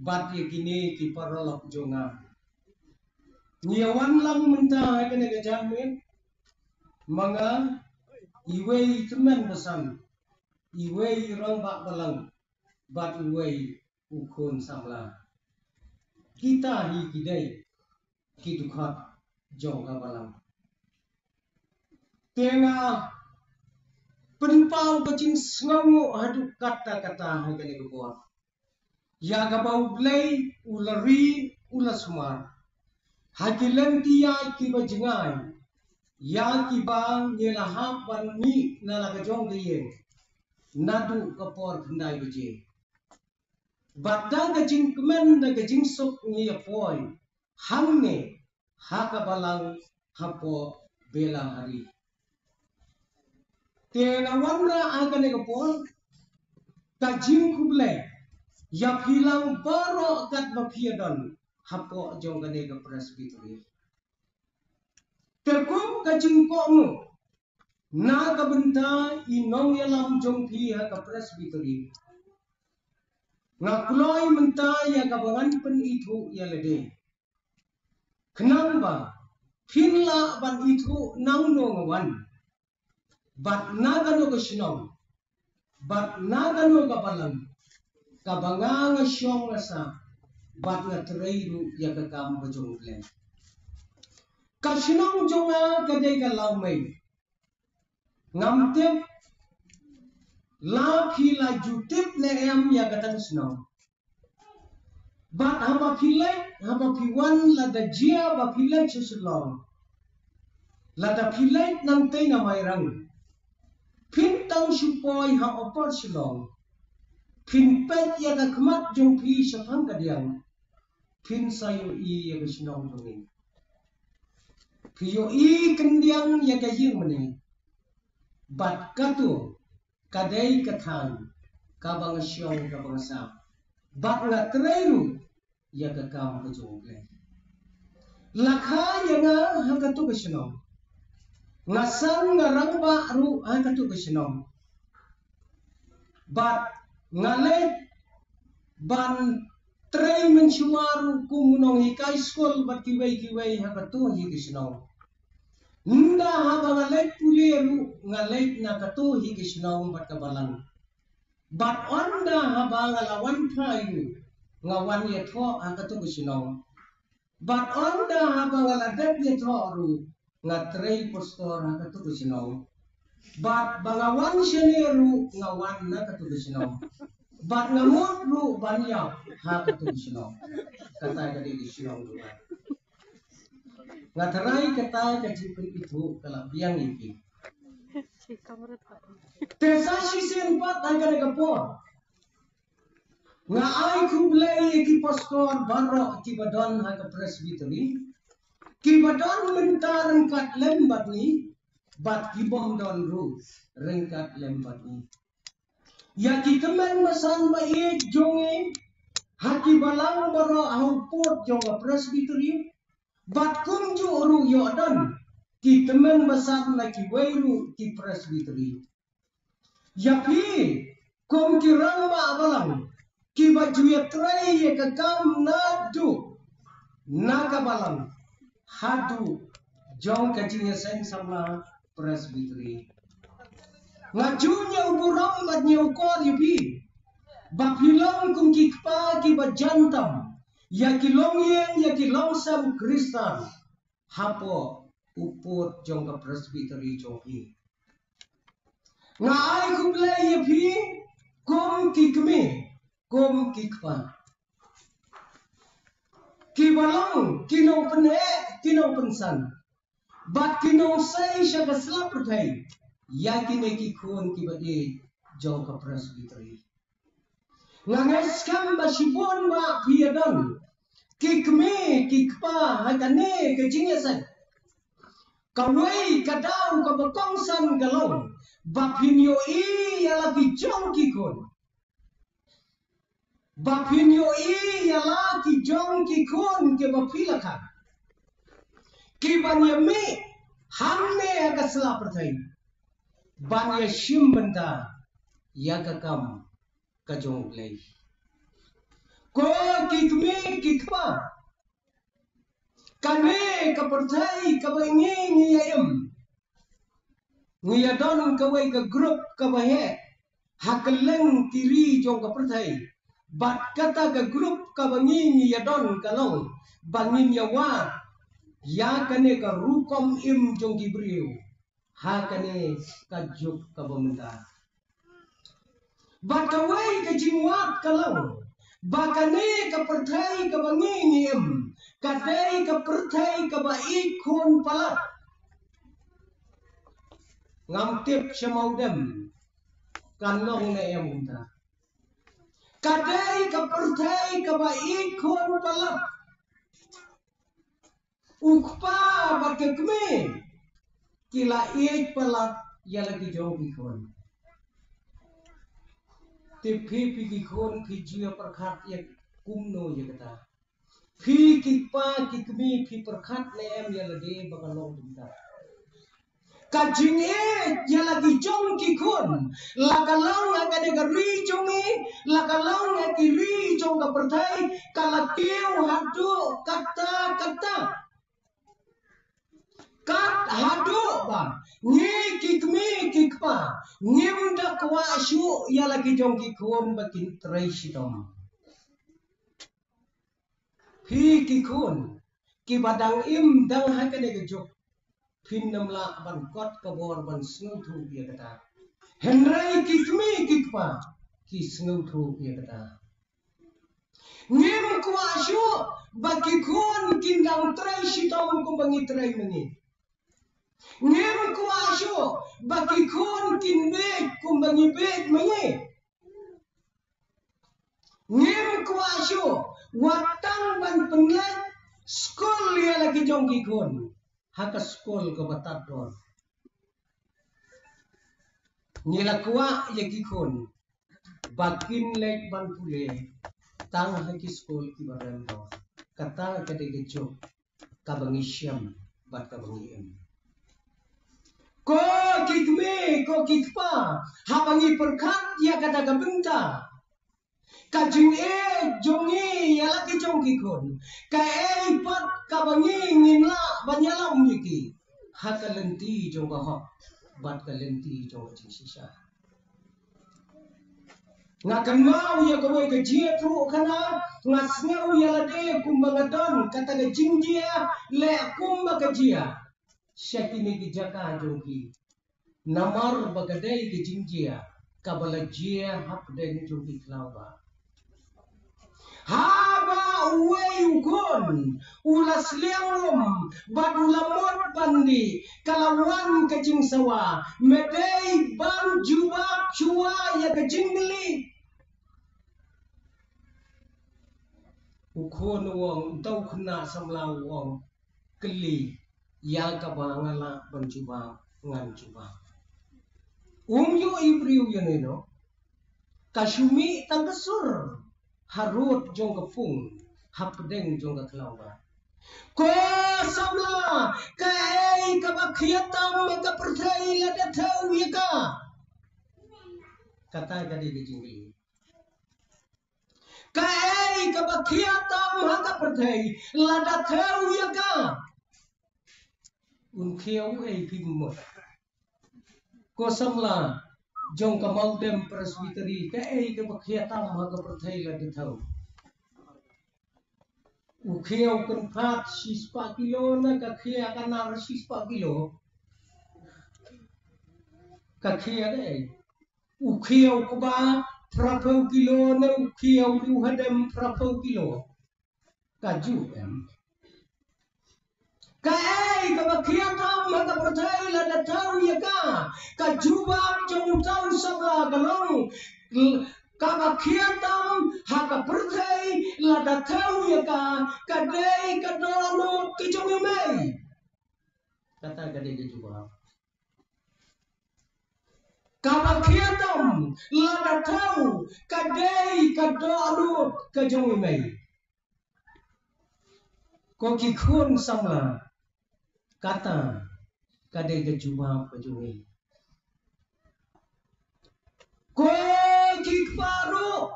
bat ye kini ki parolok jonga nyawan lang mentah kene ke jamin mga iwe teman besan iwe rong bak balang bat iwe ukun samla kita hi kidai kidukhat jonga balang tenga penpau kecing sengamu hadu kata-kata kene ke buat ya gabau blai ulari ulasmar hakilan tiya ki bajengai ya ki bang nyelahap ban mi nala kajong diye nadu kapor kendai beje badda kajing kemen da kajing sok ni apoi hamne hakabalang hapo bela hari tenga wanra agane kapor kajing kublai ya hilang baro kat bapiadon hapo jongane ke presbiteri terkum kajing komu na kabenta inong yalam jong pi ha ke presbiteri ngakuloi menta ya kabangan pen itu ya lede kenapa pinla ban itu nang nongawan bat nagano ke sinong bat nagano ke balang kabangang syong nasa bat nga tereiru ya kakam bajong plan kasinong jonga kadai kalau mai ngamtep la phila jutip le em ya katan sinong bat haba philai haba phiwan la da jia ba philai chusulong la da philai nang tei na mai rang phin tang supoi ha opor silong phin pet ya ka khmat jong phi saphang kadiang phin sayo i ya ka sinong jongin Pio i kendiang ya kaying mani bat katu kadai katang kabang syong kabang sa bat nga treru ya kakam kajonggle lakha ya nga hakatu kasinong ngasang nga rangba ru hakatu kasinong bat ngalet ban tray mensumaru kumunong hikai skol bat kiway hakatu hi kasinong nda haba ngalet puleru ngalet na katu hi kasinong bat kabalang bat onda haba ngalawan phayu ngawan ye tho hakatu kasinong bat onda haba ngaladet ye tho ru ngatrei postor hakatu kasinong bat bangawan seneru ngawan na katu kasinong bat ngamut lu banyak hakatu kasinong kata dari kasinong dulu ngatarai kata kajipin itu kalau biang iki tesa sisen pat agak kapor nga ai kublai ki pastor barro ki badon ha ka presbiteri ki badon mentaran kat lembat ni bat ki bom don ru rengkat lembat ni ya ki kemen masan ba e jonge haki balang barro au pot jong ka presbiteri bat kum ju ru yo don ki kemen masan na ki weiru ki presbiteri ya pi kom ki ramba balang ki baju ya tray ya kakam nadu nakabalang hadu jong kajinya sen sama presbiteri ngajunya uburam badnya ukor yupi bapilong kum ki kpa ki bajantam ya ki longyeng ya ki longsam kristan hapo uput jong ka presbiteri jonghi nga ai kuble yupi kum ki kme kum kikpa kibalong kino pene kino pensan bat kino sai syaga selap pertai yakin ki khon ki bade jong ka presbiteri nganges kam ba sibon ba piadon kikme kikpa hakane ke jingesan kawai kadau ka bakong san galong ba pinyo i ala ki jong ki khon bapinyo i yala ki jong ki khon ke bapilaka ki banyami hamne aga sela perthai banya shim benda ya ka kam ka jong play ko ki kikme kikpa. Kane kapertai kabangi ngiyayam. Ngiyadon kawai ka grup kabahe. Hakeleng kiri jong kapertai. Bat kata ka grup kabangi ngiyadon kalong. Bangin yawa. Ya kane ka rukom im jong kibriu. Ha kane ka juk kabamenda. Bat kawai ka jingwat kalong. Bakane ka pertai ka bangingiem. Kadai ka pertai ka baikon palat. Ngamtip semaudem. Kanong na yamunta. Kadai ka pertai ka baikon palat. Ukpa bakekme. Kila iik palat yalagi jong ikon. Tipi pikikon pijia perkat ya kumno ya kata. Pi kikpa kikmi pi perkat nem ya lade bakalong dinta. Kajing ya lagi jong kikon. Lakalong ya kade gari jongi. Lakalong ya kiri jong kapertai. Kalakiu hadu kata. Kat hadu ba. Ngi kikmi kikpa. Ngim da kwa syu ya lagi jong kikon bakin trai sidom. Pi kikon. Kibadang im dang hakane gejok. Pinnamla ban kot kabor ban snuthu ya kata. Henrai kikmi kikpa. Ki snuthu ya kata. Ngim kwa syu bakikon kindang trai sidom kumbangi trai mengi. Ngem kuasyo bagi kon kinbet kumbangi bet mengi. Ngem kuasyo watang ban penlet skol ya lagi jongki kon. Haka skol ke batat don. Nila kuah ya kikon. Bakin lek ban pule. Tang haki skol ki badan don. Kata kade gejok kabangi syam bat kabangi em. Ko kikme, ko kikpa, habangi perkat ya kata kabenta. Kajing jongi ya lagi jong kikon. Ka pat kabangi nginla banyalam yiki. Haka lenti jong kahok, bat ka lenti jong kacing sisa. Ngakan mau ya kawai ka jia tru kana ngasngau ya lade kumbangadon kata ka jingjia le kumba ka jia. Syakini kijaka jongki. Namar bagadai ke jingjia. Kabala jia hapdeng jongki kelaba. Haba uwe ukon. Ulas liangom. Bad ulamot bandi. Kalawan kajing sawa. Medei ban jubab chua ya kajinggeli. Ukon wong. Tau kena samlau wong. Keli. Ya kabangala bancuba ngancuba. Yo ibriu yanino. Kasumi tangkasur. Harut jong kepung. Hapdeng jong kaklawa. Ko samla. Kai kabakhiatam maka percaya lada tahu ya ka. Kata jadi dijingli. Kai kabakhiatam maka percaya lada tahu ya ka. Unkhiau pimot. Ko samla jong kamaldem presbiteri ka ka bakhiatam ha ka perthai la dithau. Ukhiau kan phat 6 kilo na ka khia kanar 6 kilo. Ka khia dei. Ukhiau ko ba 30 kilo na ukhiau du hadem 30 kilo. Ka ju em. Kai kabakhiatam maka percaya la tahu ya ka. Kajubab jong tau sabla galong. Kabakhiatam haka percaya la tahu ya ka. Kadai kadonot kejong mai. Kata kadai kejubab. Kabakhiatam la tahu kadai kadonot kejong mai. Ko kikun samla. Kata kadai kejubab kejungi. Ko kikparu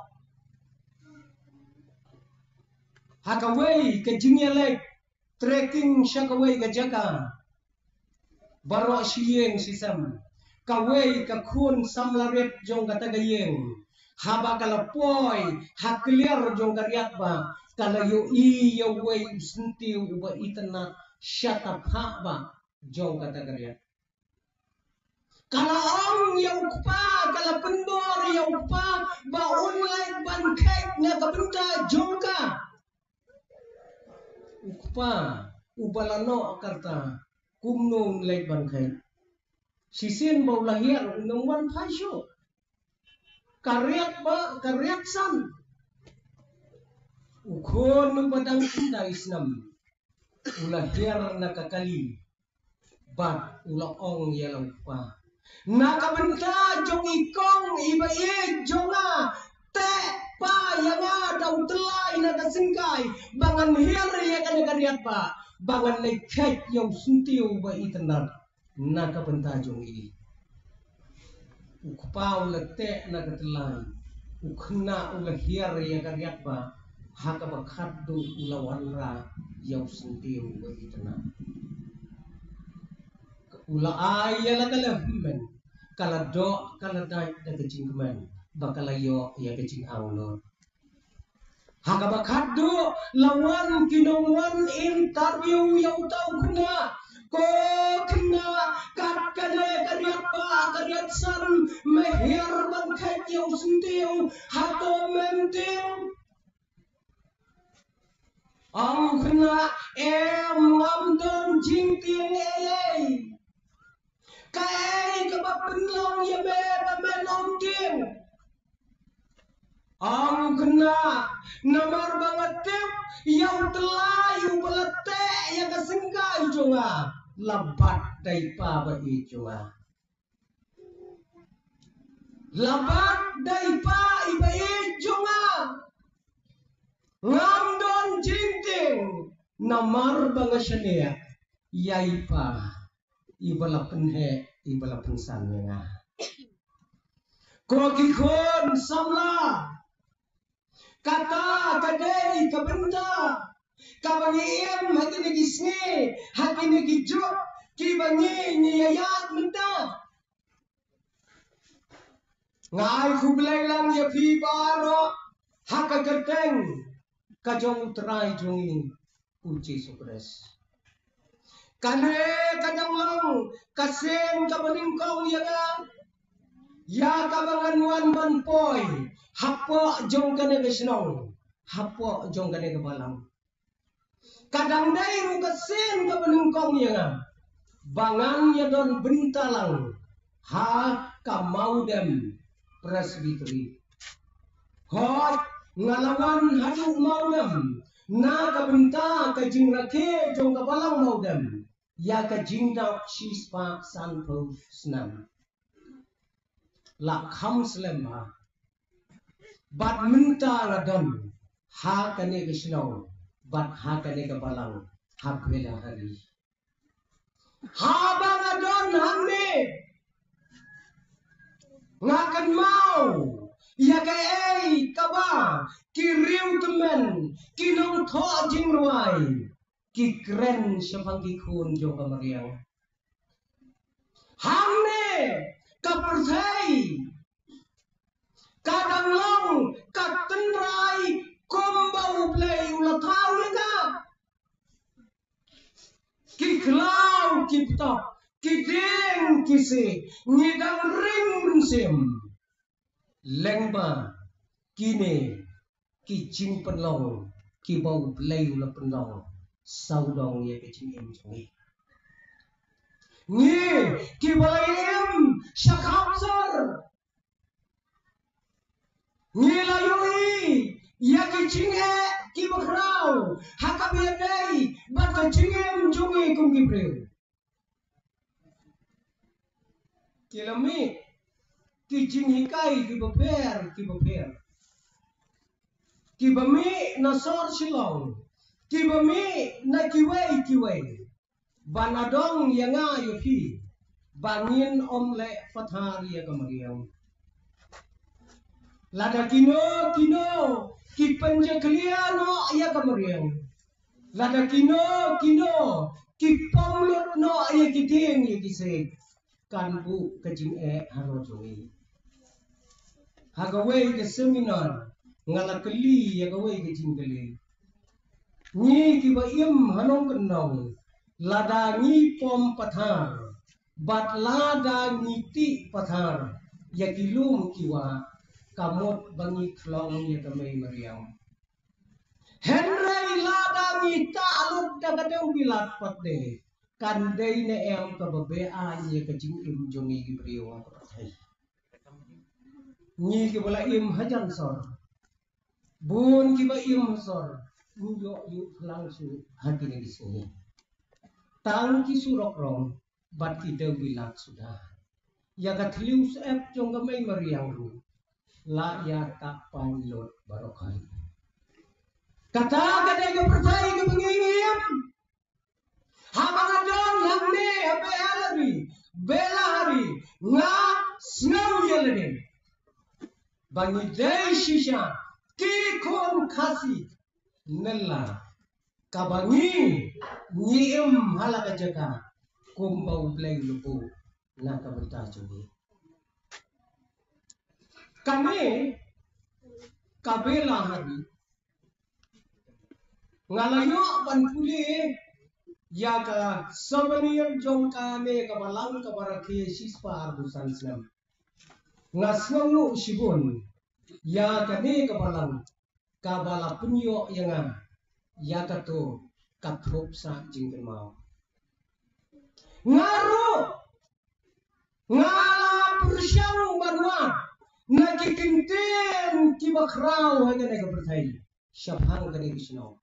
Hakaway ka jingyalek trekking siya kaway ka jaka. Baro siyeng sisam. Kaway ka kun samlaret jong katagayeng. Haba kalapoy hakliar jong karyat ba. Kalayo iya way usinti uba itanat syatap ba jong katagaryat. Kala ang yaw pa, kala pendor yaw pa, ba online bangkait nga kabenta jong ka. Ukpa, ubalano akarta, kumnong lay bangkait. Sisin ba ulahir, unongwan pasyo. Karyat ba, karyat san. Ukon badang kinda isnam. Ulahir nakakali. Bat ulaong yalaw pa. Nakabenta jong ikong ibaid jonga te pa yanga daw telay na kasingkay bangan hiri ya kanagariat pa bangan lekhet yaw suntiw ba itanar nakabenta jong i ukpaw lete na katelay ukna ula hiri ya kariat ba hakabakaddo ulawan ra yaw suntiw ba itanar ula ayala kalahiman kalado kaladai da kecing keman bakalayo ya kecing aulo hakabakado lawan kinongwan interview yaw tau kena ko kena kakade karyat pa karyat san mehir bangkait yaw sintiw hato menting ang kena ngamdon jingting elay Kay kapapenlong ya beba melong ding. Ang kena namar banget tim yang telayu belete yang kesengkai jonga labat dai pa ba i jonga. Labat dai pa iba i jonga. Ngamdon jinting namar banget syania yai pa. Ibala penhe, ibala pensan nga. Kokikon samla, kata kadei kabenda, kabangiem hati negisne, hati negijok, kibangi nyayat menta. Ngai kublay lang ya pi baro, hakagateng, kajong utray jongi, uji supres. Kane kadang lang kasen kabalingkong yaga ya kabanganuan manpoy hapo jong kane besnong hapo jong kane kabalang kadang dai ru kasen kabalingkong yaga bangan ya don bentalang ha kamaudem presbiteri hot ngalawan hadu maudem na kabenta kajing rake jong kabalang maudem ya ka jingda shispa sanpo snam la kham slem ha bat minta ngadon ha kane gisno bat ha kane ka balang ha bela hari ha bang adon hanne ngakan mau ya ka ei kaba kiriu temen kinong tho jingruai ki keren syapang ki kun jong kamariang hamne kaperthai kadang long katenrai kombau play ula thau nga ki klau ki ptop ki ding ki se ngidang ring sim lengba kine ki jing penlong ki bau play ula penlong sau dong ye ke ching em chungi ngi ki balayem shakhapsar ngi layui ya ke ching e ki bakrau hakab ye dai ba ke ching em chungi kum ki pre kilami ki ching hikai ki baper ki bami nasor shilong Kibami na kiway banadong yanga yopi bangin omle fathar ya kamariang lada kino ki penjakliano ya kamariang lada kino ki pamlot no ya kiteng ya kisek kan bu kajing harojowi hagawai ke seminar ngalakeli ya gawai ke jingkeli ni ki ba im hanong kenong lada ni pom pathar bat lada ngiti pathar ya kilum kiwa kamot bangi klong ya kamay mariam Henry lada ngita aluk dagadeng bilat patde kandai ne em kababea ya kajing im jongi gibriwa pathai ni ki bala im hajan sor bun ki ba im sor Muyo yuk langsung hati di sini. Tang ki surok rong, bat ki bilat sudah. Ya katlius jong gamay mariang ru. La ya tak panlot barokai. Kata kadai ke percaya ke pengingin. Habang adon hamne abe alari, bela hari, nga snow yelene. Bangi day shisha, ki kon kasi. Nella kabangi niem halaka jaga kumbau play lupu na kaberta jogi kami kabela hari ngalayo panpuli ya ka sabaniyam jong kame kabalang kabarake sispa arbusan snam ngasngu shibun ya kami kabalang kabala punyo yang ya kato katrop sa jingken mau ngaru ngala persyang banwa nakikinten kibakrau haga naga berthai syabhang kani kisno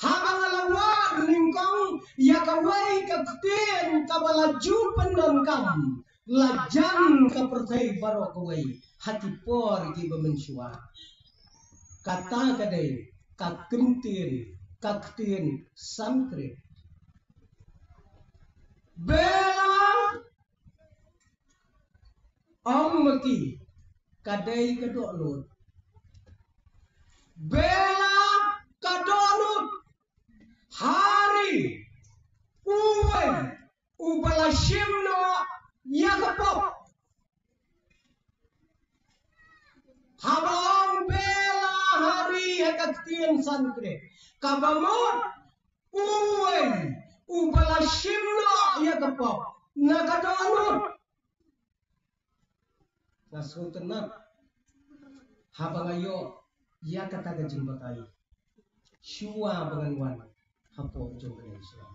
haga ngalawa ningkong ya kawai kakten kabala jupan dan kam lajan kaperthai baro kawai hati por ki bamensyua kata kadai kakten santre bela maki kadai kadolot bela kadolot hari uwe ubala shimno yakapop habang bela hari kakten santre kabamot uwe ubala shimno yakapop nakadolot nasutenat habang ayo ya kata gajimbatai shua banganwan hapo jogre Islam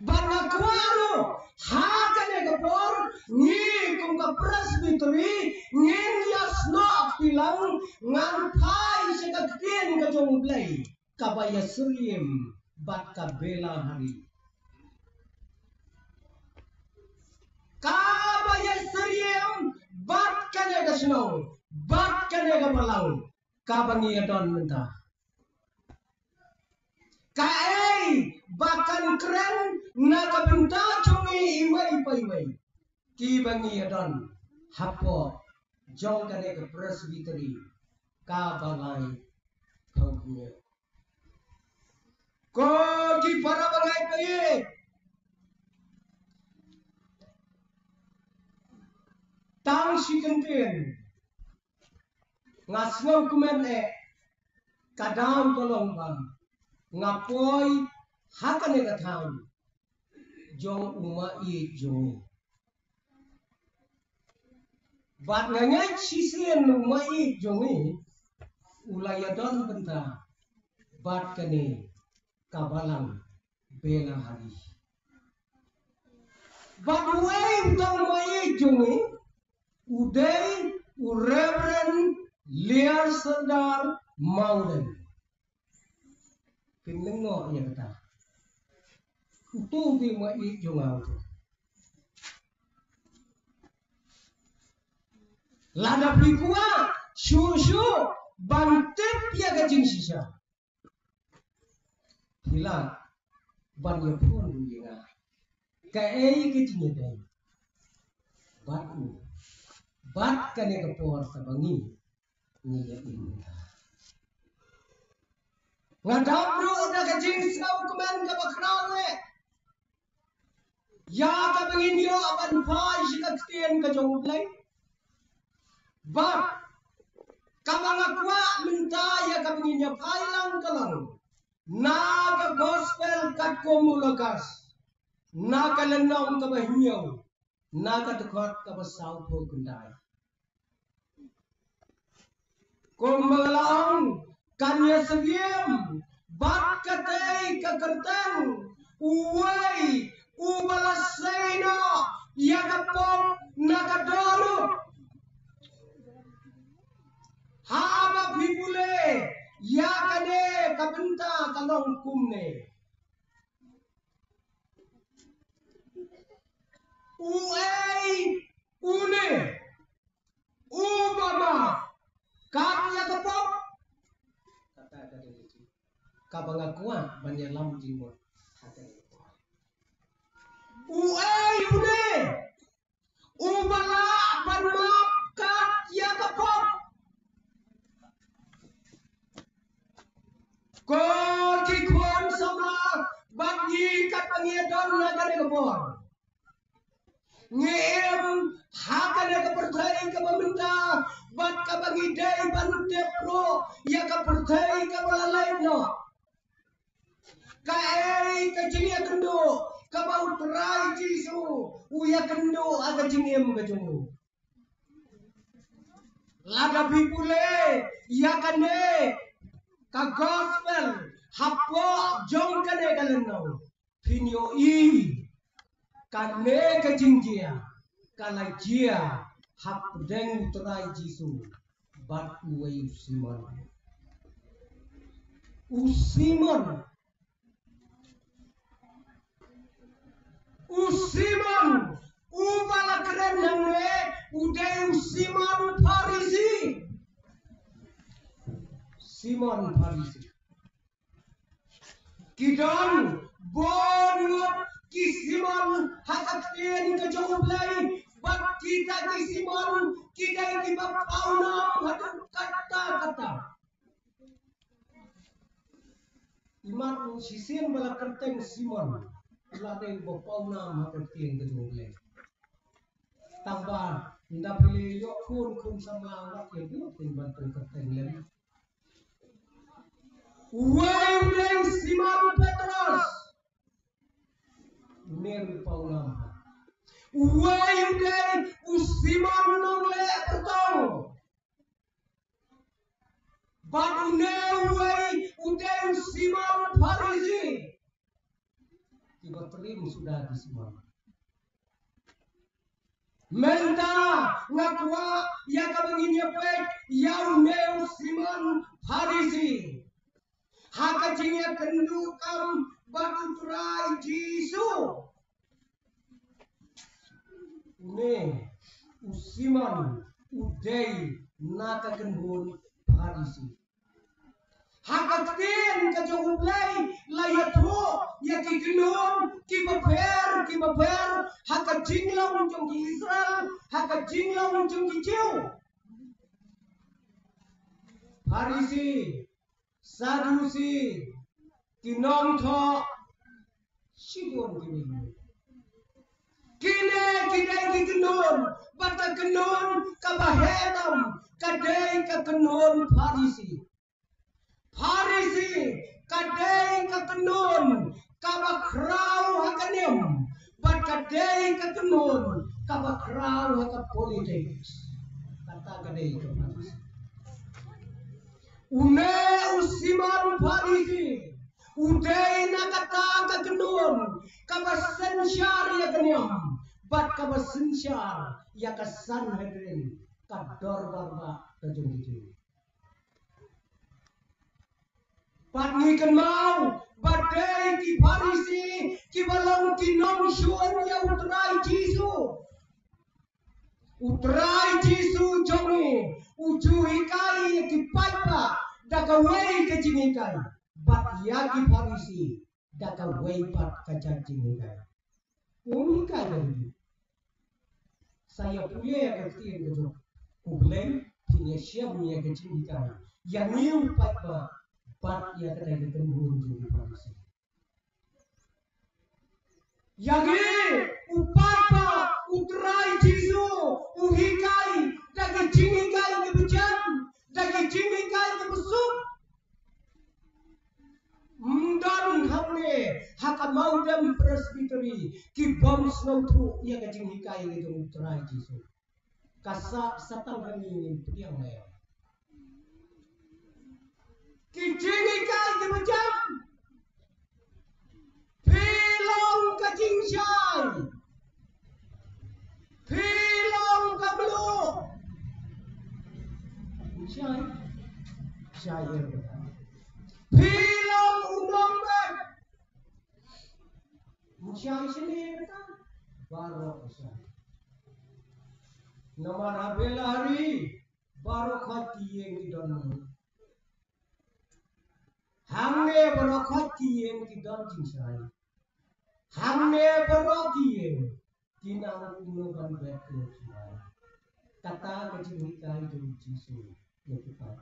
banakwaro hakane kapor ni kung ka presbytery ngin yasno pilang ngan pai sa kakten ka jongblay kabaya sulim bat kabela hari kabaya sulim bat kane ka snow bat kane ka malang kabangi adon menta kae bakan keren nakabenta chungi imai pai ki bangi adon hapo jong kane ka presbytery ka balai thogme ko ki para bangai pai tang sikenten ngasno kumen kadang kolong bang ngapoi hakane katham jong uma i jong bat ngangai sisien uma i jongi ulayadon benta bat kane kabalang bela hari bat wei tong uma i jongi uday Reverend Lear Sardar Mauden pinlengo ya kata utu di ma i jongaw to lada pikua shushu bantep ya gajing sisa hila ban ya pun duinga kae gajing dai batu bat kane kapor sabangi Niya inta. Ngadabro na kajing saw kuman kabakrawe. Ya kabangin yo aban pa isikaktiyan ka jomplay. Ba kabangakwa minta ya kabangin yo pailang kalang. Naga gospel kat komulakas. Naga lenong kabahinyaw. Naga tukot kabasaw po kunday. Kung magalaang kanya sabiam, bat katay kakartang, uway, ubalasay na, yakapop, nakadolo. Haba pipule, yakane, kabenta, kalong kumne. Uway, une, ubama, kanya kapop. Kabangakuan banyalam jimot hati. Uai une, ubala banmap kat ya kapop. Ko kikon sama bagi kat pangidon nagare kapor. Ngem hakane kapercaya ka paminta bat ka bangidai banute pro ya kapercaya ka malalay no. Kae kajinia kendo kabau terai jisu uya kendo aga jingiem kajumu laga pipule ya kane ka gospel hapo jong kane kaleno pinyo i kane kajingjia kalajia hap deng terai jisu bat uwe usimon Usimon, ubala keren nangwe, uday Usimon Parisi. Simon Parisi. Kidon, bonut ki Simon hakakten ke jomplay, bat kita ki Simon kidai ki bapauna hatan kata-kata. Iman sisin bala kerteng Simon. Lateng bapauna makaktiang kedua tambah tidak boleh yokun kun sama awak itu timbantu ketenggelam. Uang Simon Petrus ner pauna. Uang Simon nole pertau. Badune uang Simon Parisi. Tiba terim sudah di semua. Menta ngakwa ya kabangin pek ya uneu Simon Parisi. Haka jinya kendu kam batu turai Jisu. Une Simon udai naka kendun Parisi. Hakaktin ka jogublay layatho ya kikinon kibaper hakajinglaw jong ki Israel hakajinglaw jong ki Jew Parisi Sadusi kinongtho sidon kine kikinon bata kenon kabahenam kadai ka kenon Parisi Parisi kadai kakenun kabakrau hakanem bat kadai kakenun kabakrau haka politics kata kadai ke Parisi une Usimon Parisi udai nakata kakenun kabasensyar yakanem bat kabasensyar yakasan hedrin kador barba kajung. Patni kan mau badai ki Parisi ki balang ki nom syuan ya utrai Jisu jongi ujuhikai ki paipa daga wei ke jingikai bat ya ki Parisi daga wei pat kaca jingikai umikai lagi saya punya ya kertiin gitu kubleng Kini siap ni yang kecil ikan. Yang ni upat bat yang kata kita tembun jadi Farisi. Yang ni upat utrai Jisu uhikai dagi jingikai ke bejam dagi jingikai ke besuk. Dan hamne hakamau dem presbytery ki bom snotru ia ka jingikai ke utrai Jisu. Kasap satang kami piang leo. Kijingikai ke macam pilong ke jingshai, pilong ke beluk. Shai betul. Pilong undang ber. Shai sendiri betul. Baru shai. Nomor habela hari baru khati yang didon. Hamne baru khati yang didon jinsai. Hamne baru yang kinang unogan betul semua. Kata kecilikai dari Jisu yang kita.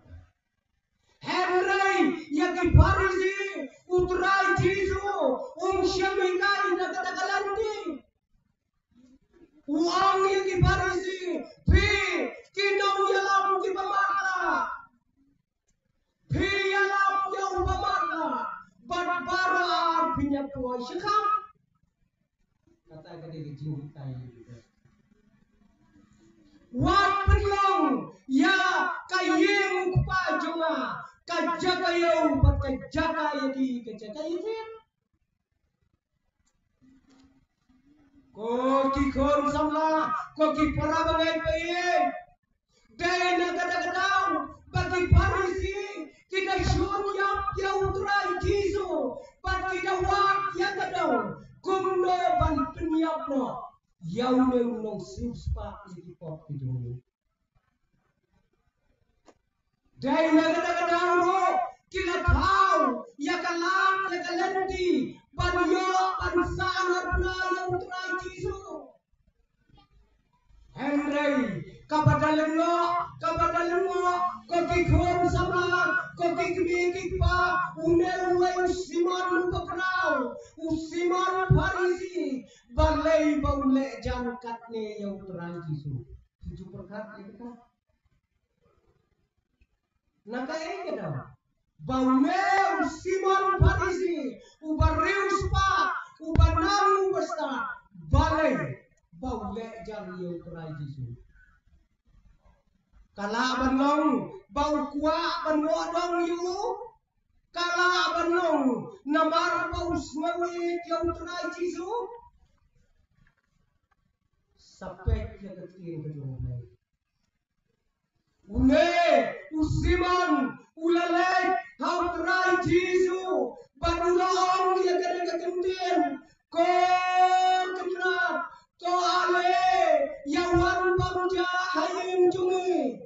Henry yang Farisi utrai Jisu syamikai na katakalandi. Uang yang Farisi pi kinong yalam ki pamala. Pi yalam yang pamala. Barbarar punya tuai syekam. Kata kali jingikai. Wat penlong ya kayeng kupajonga kajaga yau bat kajaga yadi kajaga yadi. Koki kon samla, koki para bangai paye. Dena kadang-kadang bagi Farisi kita syurga yang utrai Jisu, bagi dawak yang kadang kumno ban penyapno, yang nong sispa di pop itu. Dena kadang-kadang ro kita tahu ya kalam ya kalenti banyo bansanar na yang utrai Jisu. Henry kabadalan mo koki khom sama koki kibiki pa uneruai usiman pakrau usiman Farisi balai baule jangkatne yang utrai Jisu. Tujuh perkara itu kan. Naka ini dah. Baule usiman Farisi ubarius pa ubanang ubasta balai baule jang yang utrai Jisu. Kala banong bau kuah banodong yu kala banong namar bau smawit yang utrai Jisu sampai yang kecil kedua une usiman ulalek hau utrai Jisu banulong yang kadang-kadang ko kenat to ale yawan pamja hayim jungi.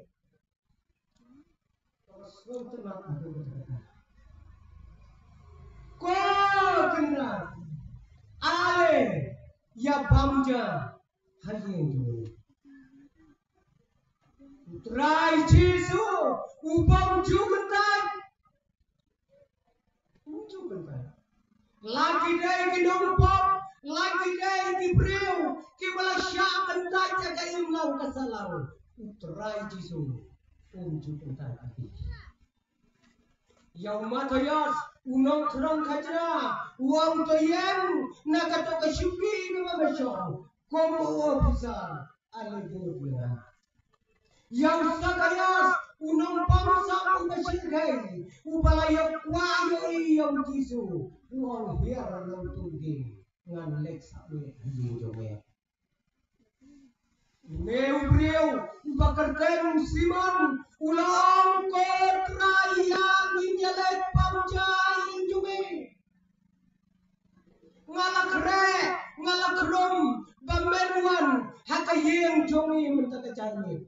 Ko kenat ale ya pamja hayim jungi. Utrai Jisu ubam jugentai. Lagi day kinong pop, lagi day kibriw, kibala siya kantai jaga imlaw kasalaw. Utrai Jisu jugentai ati. Yaw matayas unong krong kajra, uang toyen nakato kasyupi ngamamasyon, komo ofisar alibubla. Yaw sakayas unong pamsang ubasirgay, ubalayak wayo iyong Jisu, uang hiara ng tuging, ngan lex awe hiyong jome. Neubriw, bakarten siman, ulang ko trayang inyalet pamjay injume. Ngalakre, ngalakrom, bameruan, hakayeng jongi mentakacani.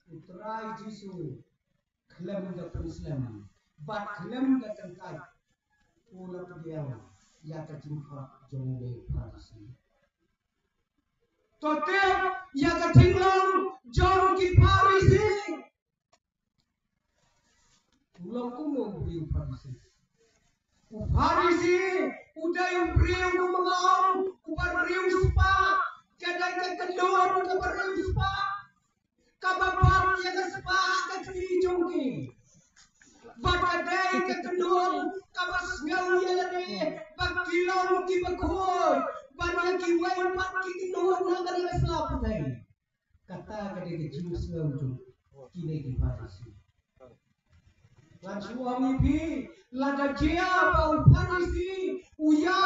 Utrai Jisu, klem da Islam, bat klem da kantai, ulat diang, ya kacimpa jongi Farisi. Totiap ya katinglang Jom ki Farisi. Ulang kuno bi Farisi. Farisi udah yang beriu ku mengau, ku beriu spa, kadang kedua ku beriu spa, kabar yang spa kecil jongki. Bakadai kedua kabar ngau ya lade, bakilong ki bakoi, banyak ki wai pat ki kedua nagar selap dai. Kata kadai kecil ngau tu, kini ki Farisi. Lan suami bi lada jia bau Farisi uya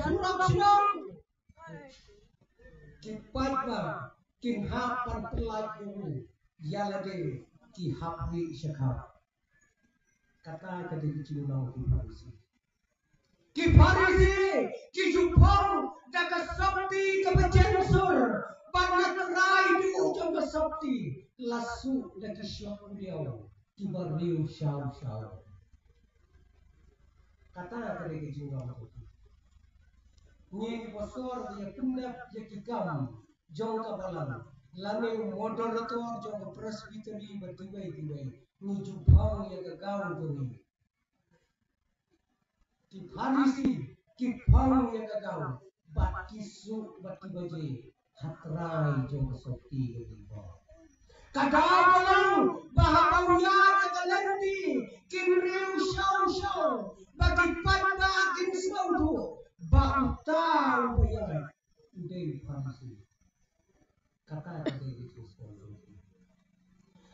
surak sinong kipat ba kin hapan pelai dulu yalade ki hapli syakha kata kadi kicilunau ki Farisi ki jupong daga sabti kebejensur banyak rai di ujung ke sabti lasu daga syok diau ki bariu syau kata kadi kicilunau ni bosor dia pendap dia kikam jong kabalan lane moderator jong presbytery bertibai ni jupang ya gagau doni ki Farisi ki pang ya gagau bat kisu bat kibaje hatrai jong sokti gadiba kadang bahawya kagalandi kinriu syau bagi pada kin saudu Bauta bayar udai Farisi kata dari Yesus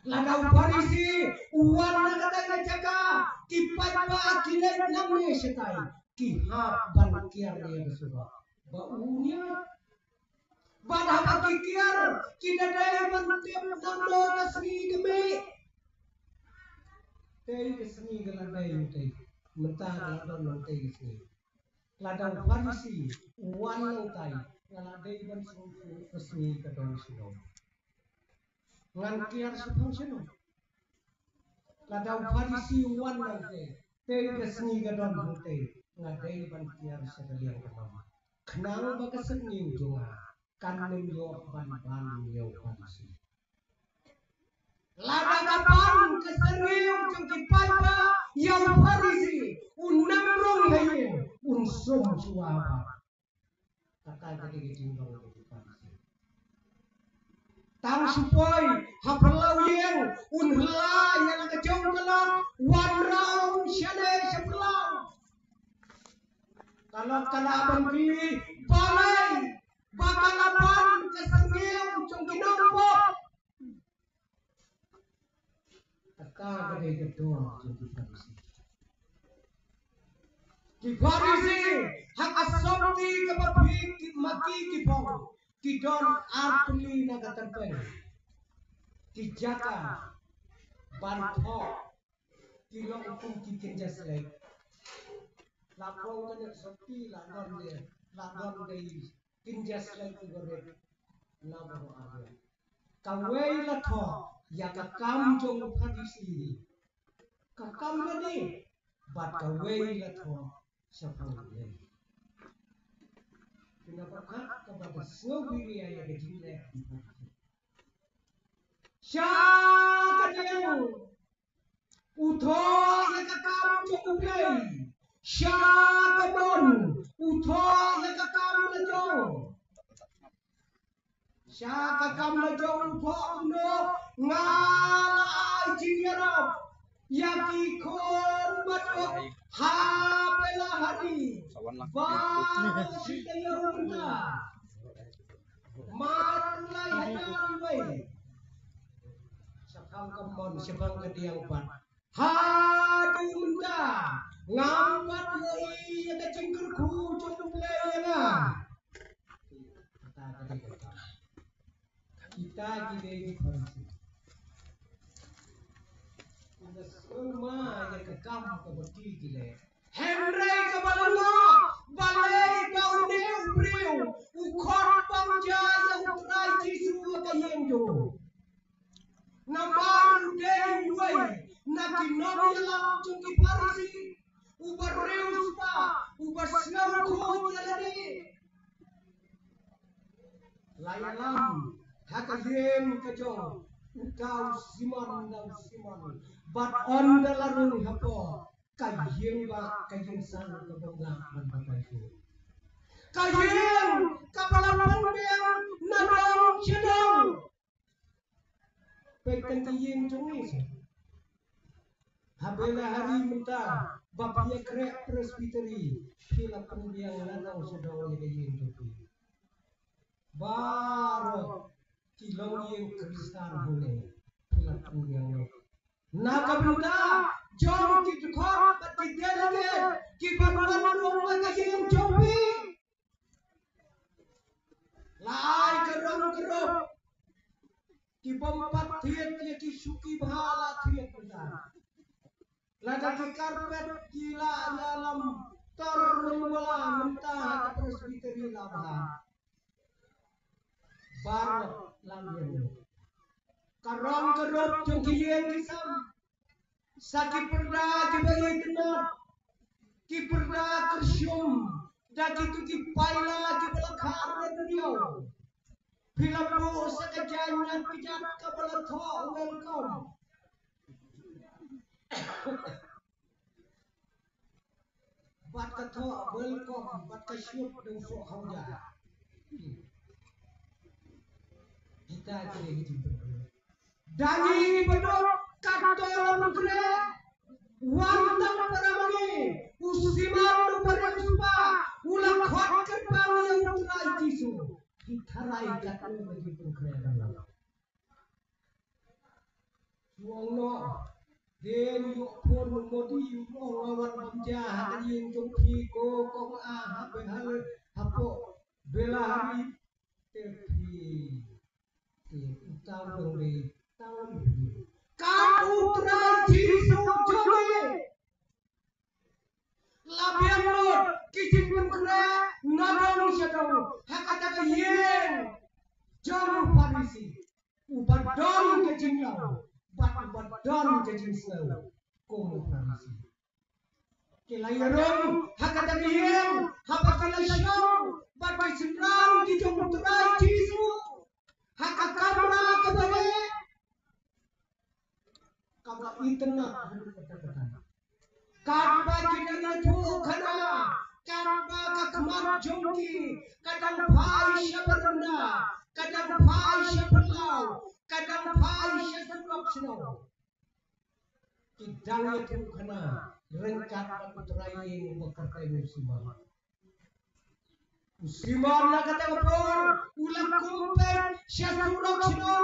ladau Farisi uwan kata jaga kipat ba kilai namne setai kihap ban kiar dia sudah baunya badha kiar kidadai mantep nando kasri geme tei kesni galadai tei mentah galadon tei kesni ladang Farisi uwan tai ngaladai ban sungku resmi kadang sino ngan kiar sepung sino ladang Farisi uwan tai tei resmi kadang tei ngadai ban kiar sekalian kemama kenang baka seni ujunga kanen yo ban yo Farisi ladang kapan keseriu jengki pada yang Farisi unamrong haye unsum suara kata jadi kecimbang dari Farisi tang supoi hapelau yang unhela yang kejong kelak wanrau syane sebelau kalau abang pilih balai bakalapan kesengil cungki nombok kata jadi kedua jadi Farisi ki Farisi hak asabti kebabik maki kipong kidon artli nagatampen kijaka banto kilong hukum kikinjas lek lapong kan sabti landon dei kinjas lek gorek nabo ada kawai latho ya kakam jong Farisi kakam ni bat kawai latho sapang lagi. Kenapa kepada sendiri yang kecilnya? Siapa dia? Utho yang kakam cukup lagi. Siapa don? Utho yang kakam lejong. Siapa kakam lejong? Utho uno ngalai jingarap. Yaki kon batok habela hari Basitayunta Marlai hajar way Sakang kemon sebang kediang pan Hadunta Ngambat loi Yaka cengkerku Cunduk layana Kita gini Farisi Semua yang kekam keberti gile. Henry kebalano, balai kau neu briu, ukor pangja yang utrai jisu kayendo. Namar dei way, nakinomi lam cungki Farisi, ubar riu spa, ubar senam ko jalani. Layalam Hakayen kajong utaw siman daw siman but on the larung hapo kayen ba kayen san kabangla manbatay ko kayen kapalapan biyang nadong chidong pagkan kayen chungis habela hari minta bapia krek presbytery pilapan biyang nadong chidong kayen chungis baru kilong yang kristal boleh pilapan biyang nakabunda jom kitukot at kidelage kibarwan rumah kayen jombi lai kerong ki bompat thiet ye ki suki bhala thiet benda lada ki karpet gila dalam tor menwala mentah presbytery labha bar lamyen karong jong kiyen kisam saki perda ki bagi tenat ki perda kersyum da kitu ki paila ki belakar radio Pilapu sekejanya kejat kepala tho welcome. Bat ka tho welcome, bat ka syup dong so hauja. Kita kire gitu. Dagi bedok katol kre wantang paramani usiman paruspa ulah khot kepang yang ulai jisu. Harai katanya begitu keren lah. Suangno den yuk pun modi ngawat banja hadirin jongki ko kong ah behal hapo bela hari tepi utang dong tahun ini. Kan utrai jisu jole. Labian lot kisih pun keren nadong syadong hakata kayen jom parisi ubadon ke jinglau ubadon ke jingslau komo parisi kelayarong hakata kayen hapakala syong bagi senang di jom utrai jisu hakakamra kabale kabla internet kabla kita tuh kana karba kakmat jongki kadang pai syabarna kadang pai syabarlau kadang pai syabarlau sino kidang itu kana rengkat putrain bekertai musiman na kata kapor ulang kumpet syabarlau sino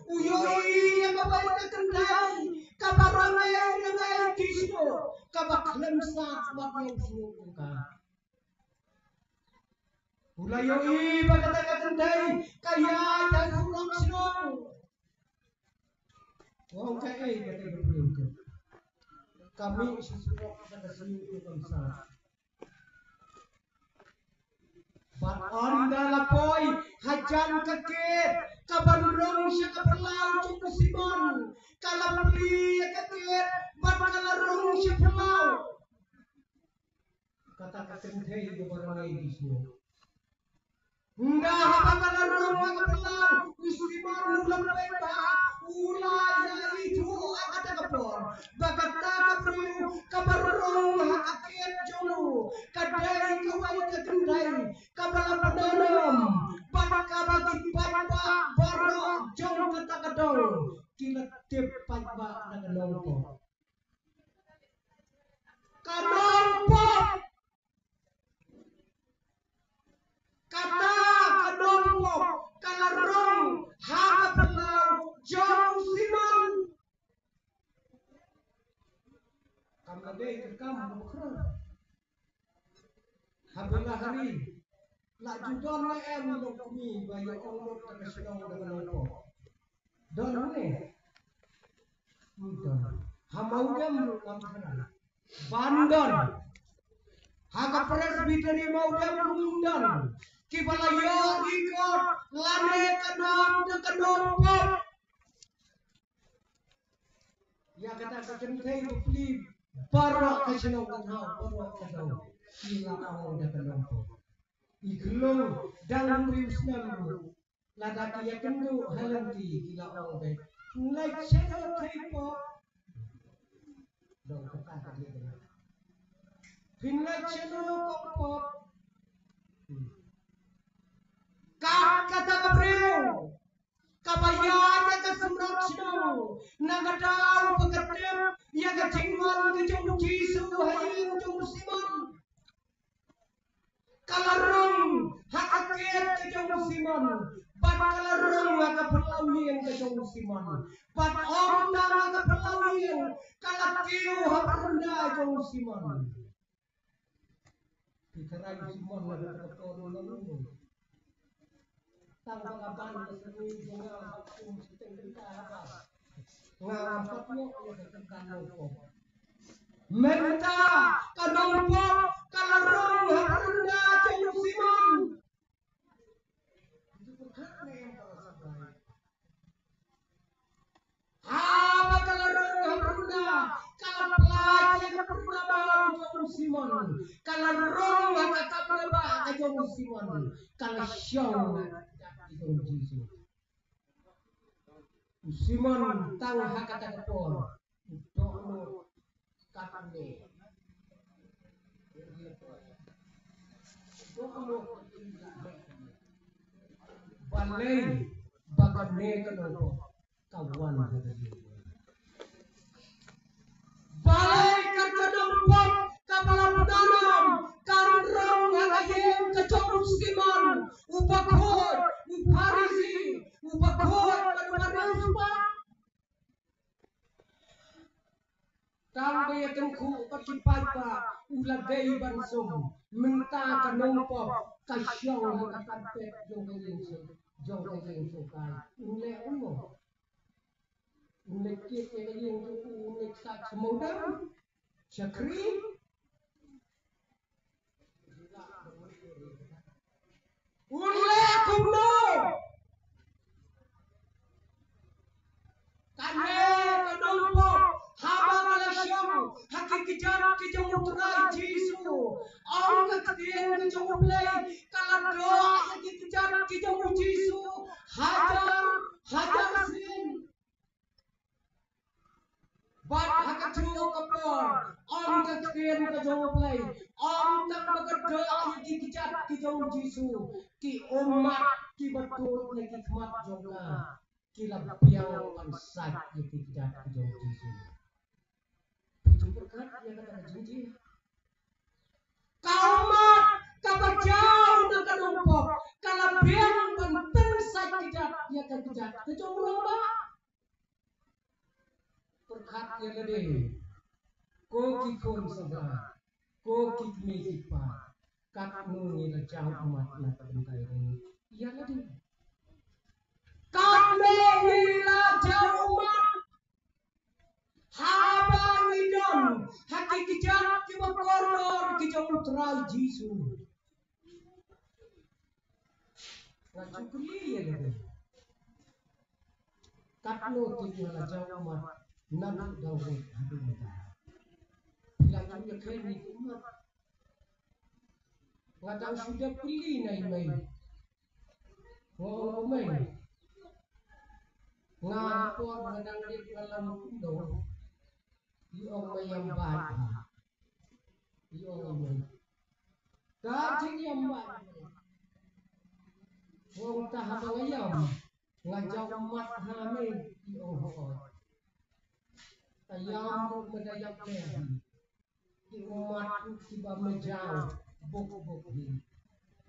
uyoi yang bapak kendai kabarame dengan kisno kabakhlem sat bakyo sino ka Ulayoi pagkatagatan day kaya dagulong sinong. Huwag kaya katagulong. Kami susunod pada seluruh bangsa. But on dalapoy hajan kakit kabandrong siya kapalau cukup simon kalapli kakit bat kalarong siya palau. Kata-kata day barangay disno. Nggak habang rumah kebelang usiman ulang peta ulah itu ada kepor bagata kapriu kabarong hakiat jolu kadai kawai kedai kabala padaram baka bagi papa baro jong kata kadong kila tip papa dengan lompo kadompo kata kadompok kalarong hakapelau jauh siman kamade kekam bukan habala hari la judon na em lokmi bayo ongok terkesenong dengan lompo don ne mudah hamaudam lamkana bandon haka presbytery maudam lundan kibala yo ikot lane kadom de kadom pop ya kata kacentai beli barok kasenong kanau barok kadom kila awang de kadom pop iglong dalam riusnam lada kia kendu halanti kila obe like channel K-pop dong kata dia dengan pinlay channel K-pop kata kabreo kabayanya ka sumraksino nagadao pagkatip yaga tingman ka jong jisu hayin jong siman kalarong hakakit ka jong siman pat kalarong hakaperlawian ka jong siman pat om na hakaperlawian kalakiw hakarunda jong siman ikaray siman nagkakatoro na lumo tang pagaban sa sini bunga kung siteng kita ngapatnya ya kekano ko menta kadompo kalarong harunda jeng siman itu berkata yang para sahabat haba kalarong harunda kalapelaj yang pernah jeng siman kalarong hakapleba jeng siman kalasyong Jong Jisu Usiman tang hakata kapor dono kapande dono balai bagane kanopo kawan balai kanopo kabalapdanam karong ngayem kacok siman upakot uparisi upakot panumaruspa tambay tengku pakipata ulagay bansong menta kanongpop kasyong hakampet jong kayeng sukay unle umo unle kit kayeng unle sak semodam syakri unle kumno kane kanongpo haba kalasyong hakikijar kijong utray Jisu ang kakatien kijong ublay kalado hakikijar kijong Jisu hajar sin bat hakatuo kapor ang kakatien kijong ublay ang takbagado hakikijar kijong Jisu ki umat ki betul ni hikmat jongka kilabiang ansat hakikijar kijong Jisu itu berkat dia kata janji kaumat kabajau na kanumpok kalabiang banten sai kijat dia kijat kejong lomba berkat dia gede ko kikon saga ko kikmi kipa kaknu ni lajang umat na kabentai ini iya gede kaknu ni lajang umat haba ngidon hakikijar kibakoror kijong utray Jisu ngajukuli ya gede kaknu ni lajang umat nan dawet hadu mata bilang ya kini umat ngadang sudah pilih nai mai ngomong mai ngapor ngadang di dalam kundo iong mayang bata iong may kajing yang bata wong tahabang ayam ngajaw mat hamin iong hoot ayam medayang kehi di umat tiba mejaw buk hi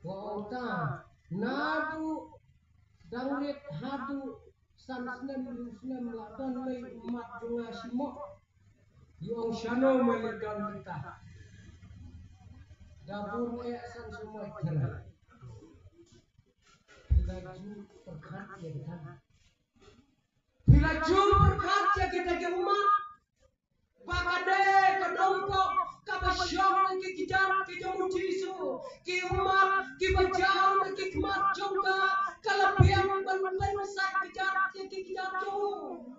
wong ta nadu danglit hadu sansnem lakon may umat bunga simok yung syano maligang kita dapur san semua kira pilaju berkat ya kita pilaju berkat ya kita ke umat bakade kadompo kabasyong kikijar kijong Jisu ki umat kibajang kikmat jongka kalabiang banban sa kijar kikijar jong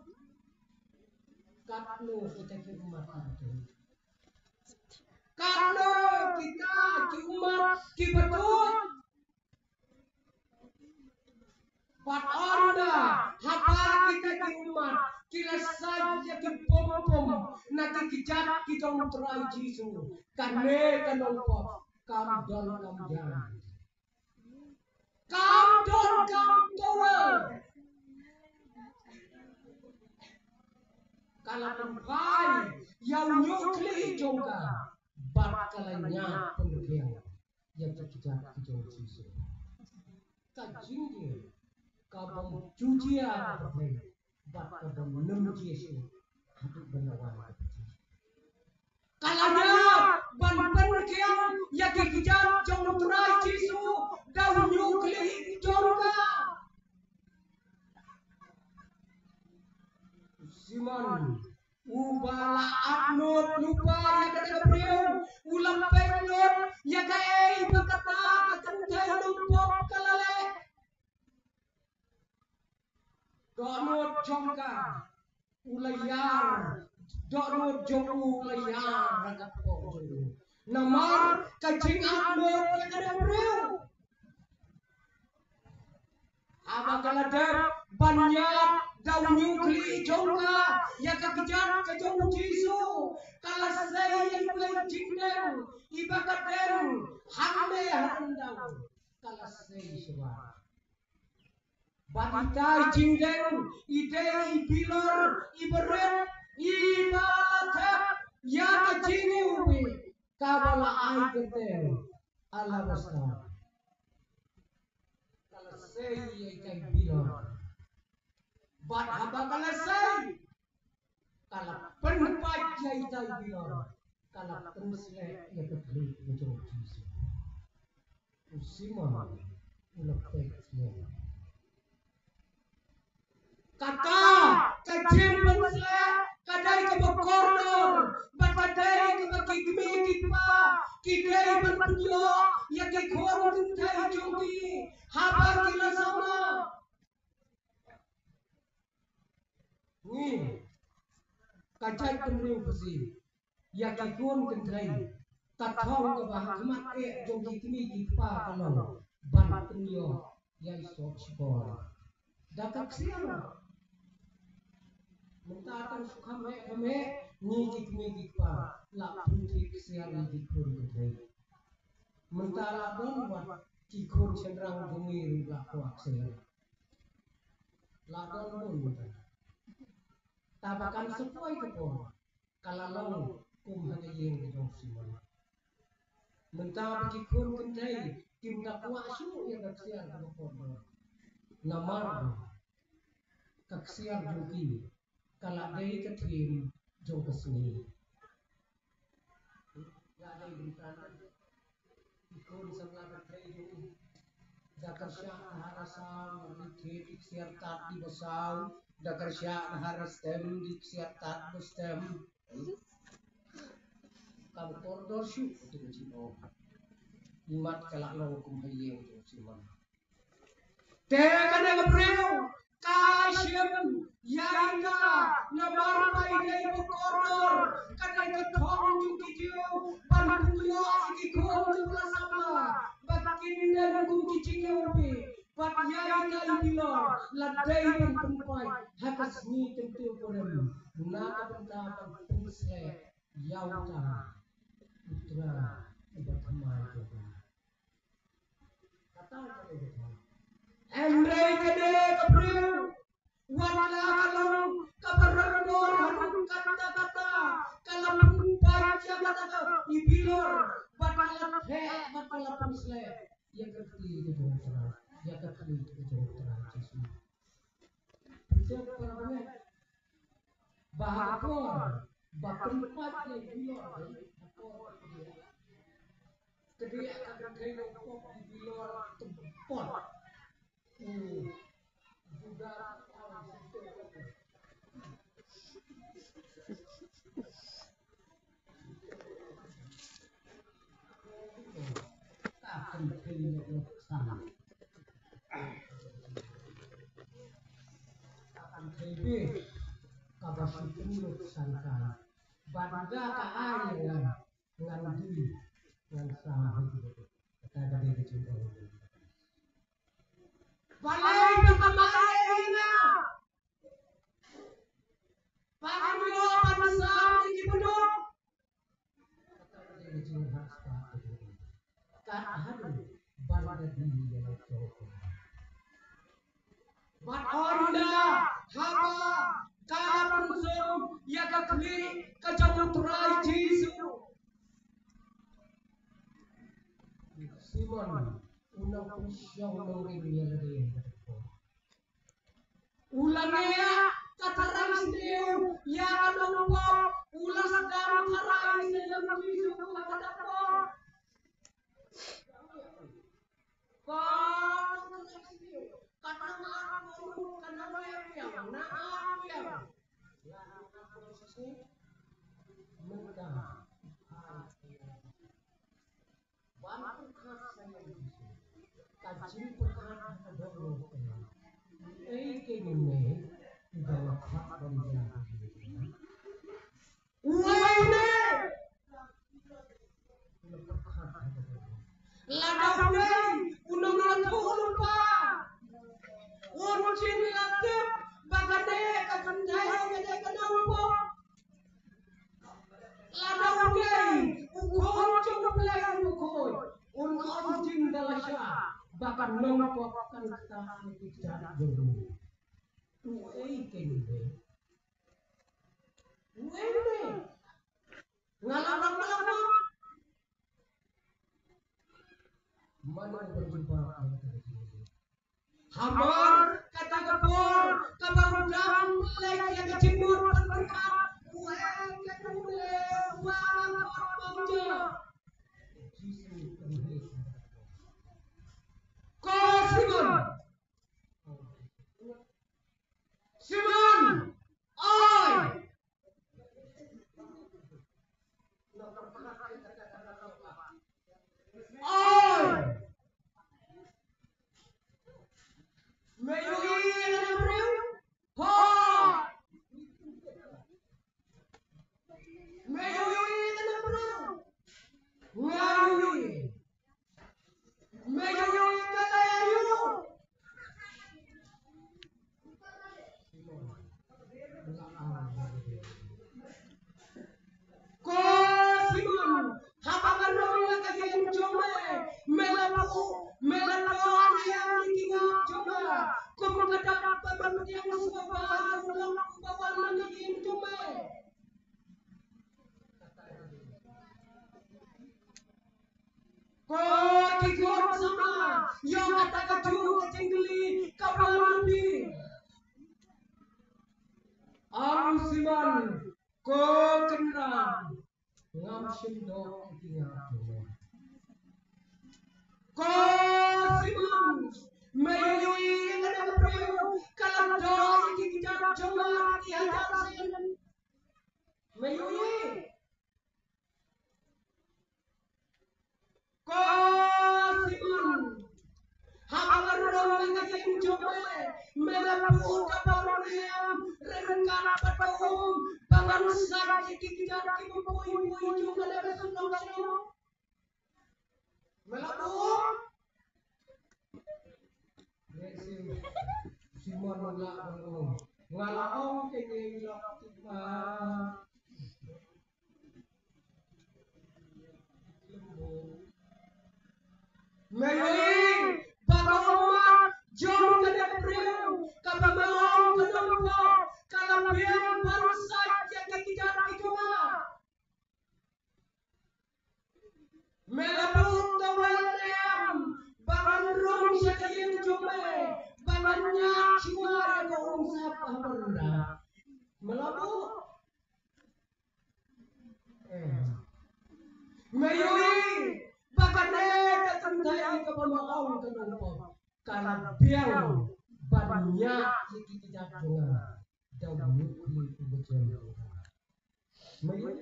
katno kita ki umat itu katno kita ki umat ki betul Pat onda hapa kita di umat kila saja ke pom nanti kijat kita terai Yesus karena kanon pop kam don kam jalan kam don kam towel kalau tempai yang nyukli jongka bat kalanya pendekian yang terkijat kita Yesus kajing dia kabang cucia kabang bat kabang nem Yesus hidup benawan kalanya ban pendekian yang terkijat jong terai Yesus daun nyukli jongka Siman ubala adnot lupa ya kata beliau ulam penot ya kae berkata kecentai lumpop kalale donot jongka ulayar donot jongu ulayar ragat po namar kacing adnot ya kata beliau abagalada banyak daun nyukli jongka ya kakijat kajong Yesus kalau saya yang mulai jingden ibakaden hamle handau kalau saya suara baditai jingden ide ibilor iberet ibalat ya kajini ubi kabala ai keten ala basta kalau saya yang bilor bat haba kalasay kalap penpat jay tay bilor kalap pensle ya ketli bejo Yesus usima ulapet mo kata kajim pensle kadai ke bokordor bat kadai ke bakigmi pa kidai bantuyo ya ke korun tay jongki haba kila sama ni kacai kemriu besi ya kikun kentai tathong ke bah kemat jongki kimi kipa kalau ban penyo ya isok sibor dakak siang mentakan sukhame kame ni kimi kipa la putri siang kikun kentai mentala don wat kikun cenderang bumi la kuak siang la don pun tabakan sepuai kepo kalalong kum hangayeng gedong siman mentah bikikun kentai tim takwa su ya kaksiar kepo namar kaksiar joki kaladai ketim jong kesini ya ada berita ikun sebelah kentai joki dakar syah harasam berlikit iksiar tat di besau dakar syah haras tem di siatat bustem kam koridor syu tu cino imat kalak lo kum hayeng tu siman te kana gabreu kasyem yaika namar pai dei koridor kana kathong ju kijo bantuyo iki khom ju sama bakin dan kum kicingeu bi Pat yai kai bilor ladai ban tempai hakas ni tentu korem na bentapan pensle yauta putra batmai joga kata joga Andre kede kabreu wala kalong kabaror harun kata kalam baca kata ibilor batalat he batalat pensle yang kerti joga ya ketemu itu terang Yesus. Bisa perangnya bahakor, batempat yang bilor, bahakor dia. Kedua akan kayu pop di bilor tempot. Juga orang situ. Akan kayu sana. Lebih kabasipun sangka bangga kaaya dengan diri dengan sama hidup kita dari dicintai balai pagkamaina, pagkamyo pansam di kibudok, kahadu balada di dalam toko. Bat onda haba kalapansum ya kakli kajamutrai Jesu. Simon unang pusyang nangring rin ulangnya katarang Deo ya kanongpo ulas dam karai dalam Jesu kadako. Bahkan mengapapkan kata tidak jauh. Uai kene. Ngalang-ngalang. Mana berjumpa Hamar kata kapur kabang lagi yang kecimur berkat. Uai kene wang bangja. Simon, oi. Mayui dalam riu, ho. Mayui dalam riu, ngayui. Mayui kalayu. Ko Simon, habangan nong kasihan cuma melaku ayam tinggal cuma. Kumukadap pabangtiang subahan melaku bawalan naging cuma. Ko kikot sama, yung kata-katu katinggli kawan lebih. Ang Simon, ko kenram, ngam sindok tinggal. Ko Simon, mayui kadang priu, kalam doi kikijak joma kihajar sen. Mayui. Ko Simon, habangan rong ngajin joma, melapu kapaloniam, rengan patahum, bangan sakit kikijak kipupui juga dari senang-senang. Melapu. Simon ngalaong kene ilok tiba. Mayui bagamat jom kada priu kabamang kadangpo kalabian bangsa yang tidak ikuma. Melabut tawalem bangan rong sakayem jome bangannya ciwa yang usap benda. Melabut. Mayui bagane katandai kabamang kadangpo kalabian banyak yang tidak dengar dalam mukli kebetulan. Mayui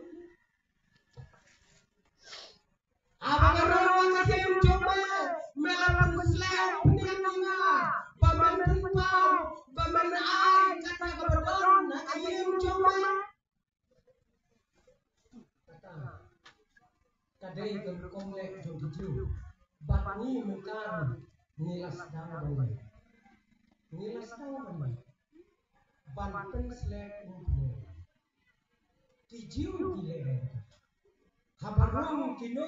abang orang kasi yung jomba melalang keslem penyangga baman ripau baman ay kata kabadon kasi yung jomba kadai kong lek jom tuju bani mukan nilas dalam Ngilas tahu kan? Banten selek umum. Tijiu gile. Habarang kilo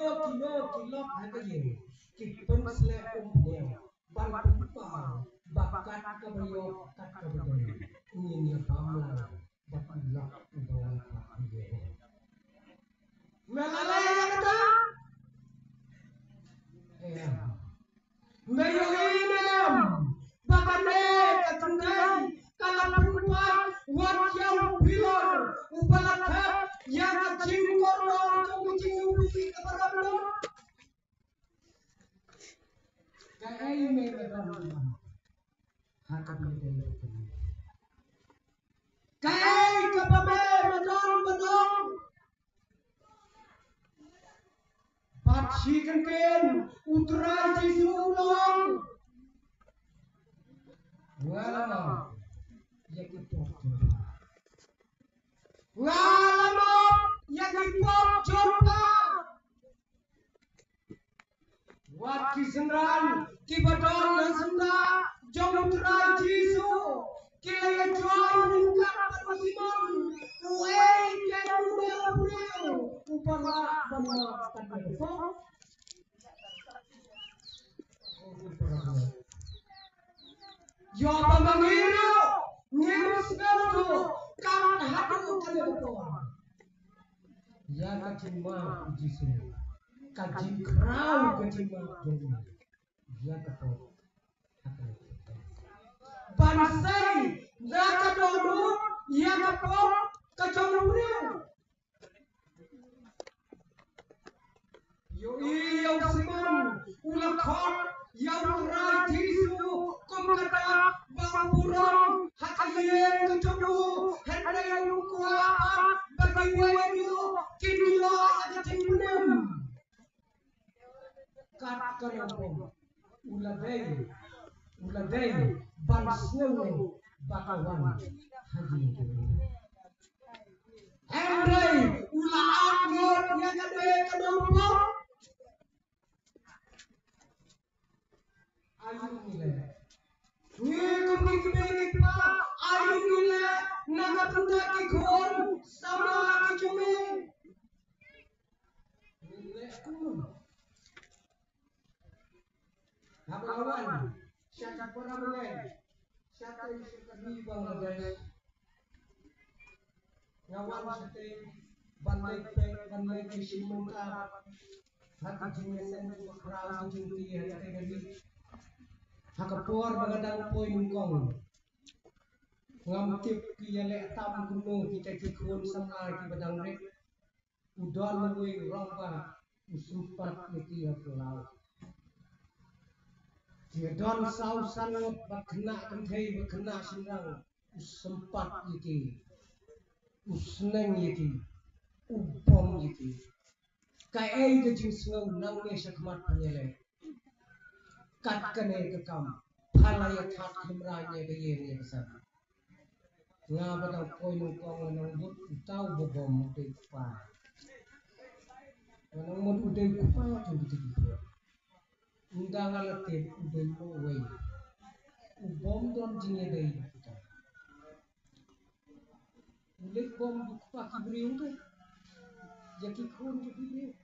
hakaye. Kipen selek umum. Banten pa bakat kabayo kat kabayo. Ini pamla bakulak ubawal pahaye. Melalaya kata. Meyohinam bakane katundai kalapurpat wat yang bilor upalakat yang kacingkor untuk kucing kebarabon kai meberam hakat medel kai kapabe bedong Patsi kenken utrai Jesu ulong. Walama yakipok Walama yakipok jorpa. Wat kisendran kibadon nasunda jom utrai Jesu. Kaya joy ningkat pasiman. Uwei kaya umel upala banyak kadang Yo pamangiro ngiris gato kan hatu kaleto ya kacima Jesu kajim krau kacima doma ya kato bansai zaka dono ya kapo kacomuriu yo iya siman ulakot yang rai Jesu kumkata bangurang hakayen kecobu hendai kuat bagi wayu kinilo agatimnem kat kanapom uladai bansnewe bakawan haji hendai ulaat ngot yang ada kanapom Ayun nila. Kumikimik pa. Ayun nila. Nagapunta kikon. Sama kichumi. Nila kun. Habawan. Siya para mulai. Siya tayo sa kanibang lagay. Ngawan sa tayo. Banlay kisimunta. Hati jinesen. Makrao jinti. Hati gadi. Hakapor bagadang poin kong ngamtip kiyale tam kuno kita kikun samar ki badang rek udon mengui rompa usumpat iki apulau dia don sau sangot bakna kenthei bakna sinrang usumpat iki usneng iki ubom iki kai ke jisngau nang ne sakmat panyele kat kene kekam phalaya that khimranya ke ye besar nga badang poin kong nang but utau bobom te pa nang mod ude pa tu biti undang alate ude mo wei ubom don jinge dei kita ude bom pa kibri unde yaki khon kibri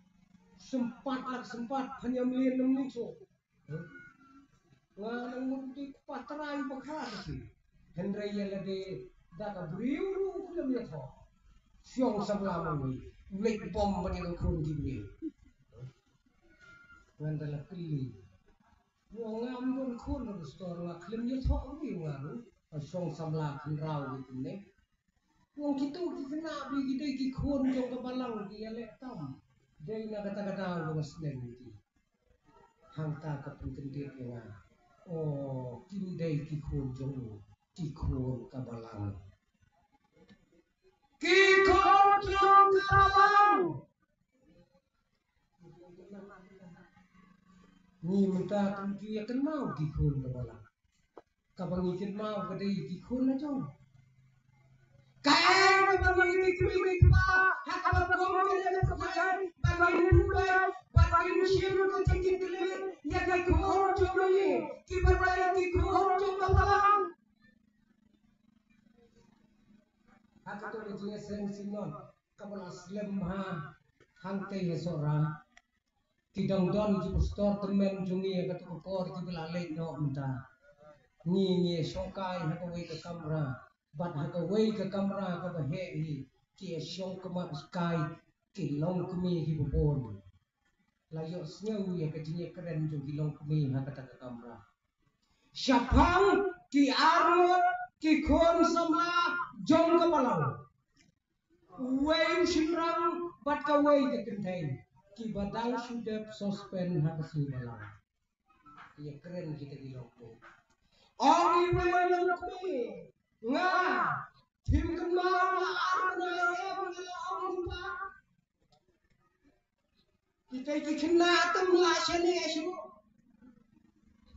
sempat hanya melihat nang so nang mundi patrai bakha si hendrai yalade daga briu kulam yatho siong sabla mui lek bom bani khon gibriu ngandala kili ngam don khon no stor nga klim yatho ri ngang siong sabla khrau gitne ngong kitu kina bi gidai ki khon jong kabalang ki yale tam dei na kata-kata ngaslen ti hangta kapunkendir nga oh kindai kikon jong kikon kabalang ni minta tungki akan mau kikon kabalang kabang ikin mau kadai kikon na jong kaya kabang ikin pa hakabang kaya kapagay bagay nulay bagay nusyero kacingin kili ya kikon jong ni kibaray kikon jong kabalang Hak tu dia seng sinon kapal aslam ha hangte ye sora kidong don ji pastor temen jungi ka tu por ji belalek no menta ni songkai ha ko wei ka kamera bat ha ko wei ka kamera ka ba he hi ki song ka ma sky ki long kumi hi bon la yo sneu ye ka ji keren ju ki long kumi ha ka ta ka kamera syapang ki arut ki khon samla jong ka palau wei simrang bat ka wei ka kentain ki badal sudah suspend ha ka si balau ye keren kita di lokko ong wei long kumi nga tim kemau la arna em la ong pa kita kena tem la shane shu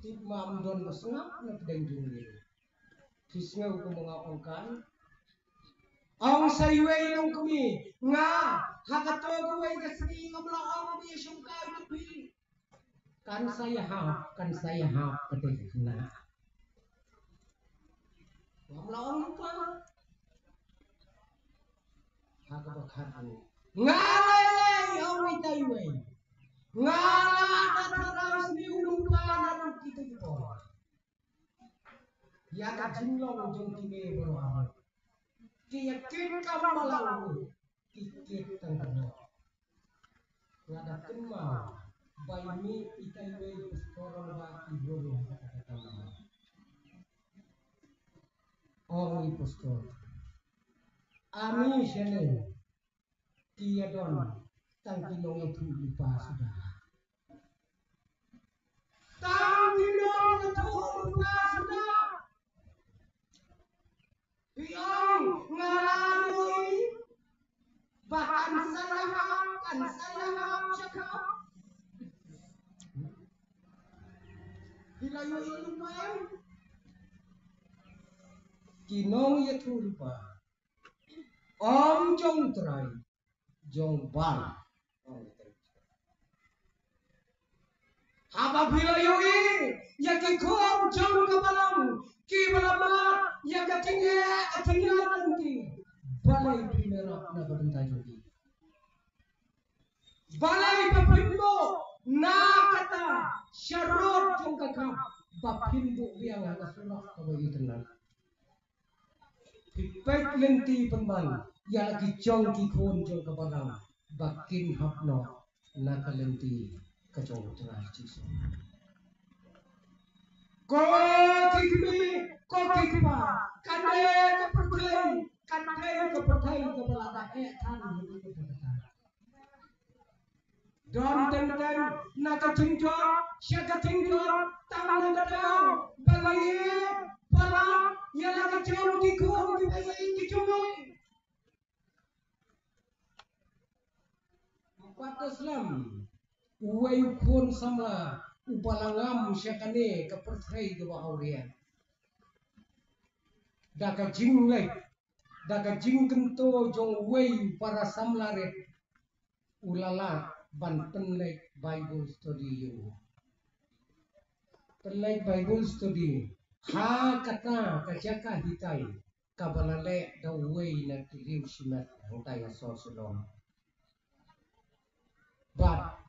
tip mam don masngap na pedang jungli kisngau ko mga ongkan ong sayway long kami nga hakato ko way kasri ngabla ong bi sungkay bi kan saya hap pati kena ngabla ong pa hakabakhan nga lay ong itayway nga la taras ni lupa na kita ko ya ka jinglong jong kime bro kia kit kamalau kit tangkano rada kemau by me itai pastorong ba ibro kata-kata ong pastor ami shene kia don tangkinong itu lupa sudah tangkinong itu lupa sudah Yang ngalalui bahkan saya cakap hilayu lumayan kinong ya lupa om jong trai jong bal apabila yoi ya kikom jong kabalam ki balama ya katinga nanti balai primera na bentai jogi balai bapimbo na kata syarot jong kakam bapimbo biang na surak kawai tenan pipet lenti pemban ya lagi jong ki kon jong kabalam bakin hapno na kalenti kajong tengah ciso ko kikpa kande ke pertai ke belada tan don ten naka cinjor syaka cinjor tang na dao bagi pala ya la jom ki ko ki bagi cumi empat Islam uway pun sama upalangam syakane ke pertai ke bahawrian daga jinglek daga jingkento jong wei para samlaret ulala ban penlek Bible study you penlek Bible study ha kata kajaka hitai kabalale da wei na tiliu simat hangtai asosulong bat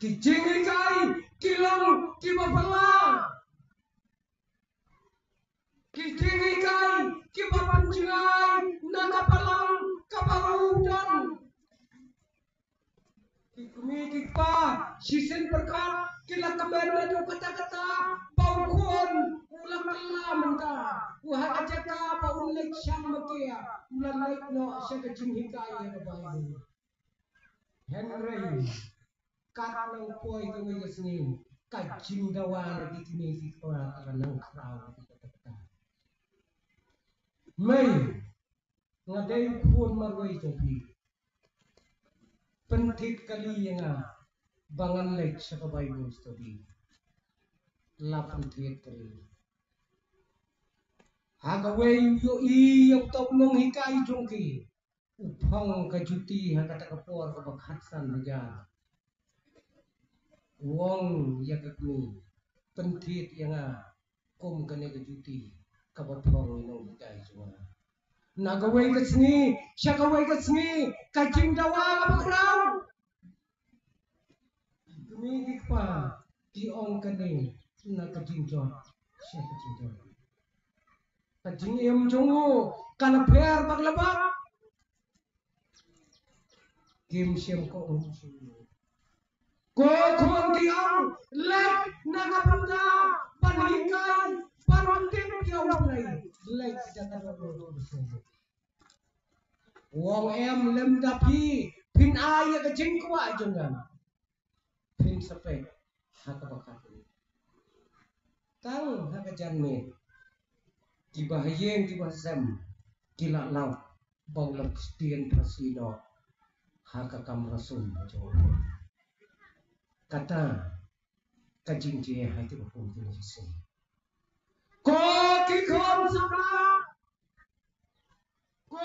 kijingikai kilong kibapala kijingikai kibapanjingai nakapalang kabarudan kikpa sisen berkat kila kemana do kata-kata baukon ulang menta wah ajaka baulek syamakia ulang lek no syaka jingikai ya bayi Henry karang poi ke ngesni kajing dawan di kini di orang kanang krau kata-kata Mei ngadai pun marwai topi pentit kali yang bangan lek sa Bible study lapun tiet kali hagaway yo yung top nong hikai jongki upang kajuti hakata kapor kabakhatsan naga wong yakagmi pentit yang kum kane kajuti kabapong nong hikai jwa nagaway kasngi, syakaway kasngi, kajing dawa kabakraw. Tumigik pa, tiong kaning, na kajing jod, siya kajing jod. Kajing iyam jongo, kanaper paglabak. Kim siyam ko ang sulo. Kung tiang, lek nagapanda, panhikay, panuntin tiang ulay. Lek jatara lolo bersama. Wong em lem dapi, pin aya kajing kuwa jangan. Pin sapek, haka bakati. Tang haka janme. Tiba hayeng tiba sem, kila lau, baulak stien prasino. Haka kam rasum jauh. Kata kajing je hai tu pun tu sih. Ko kikon sama, ko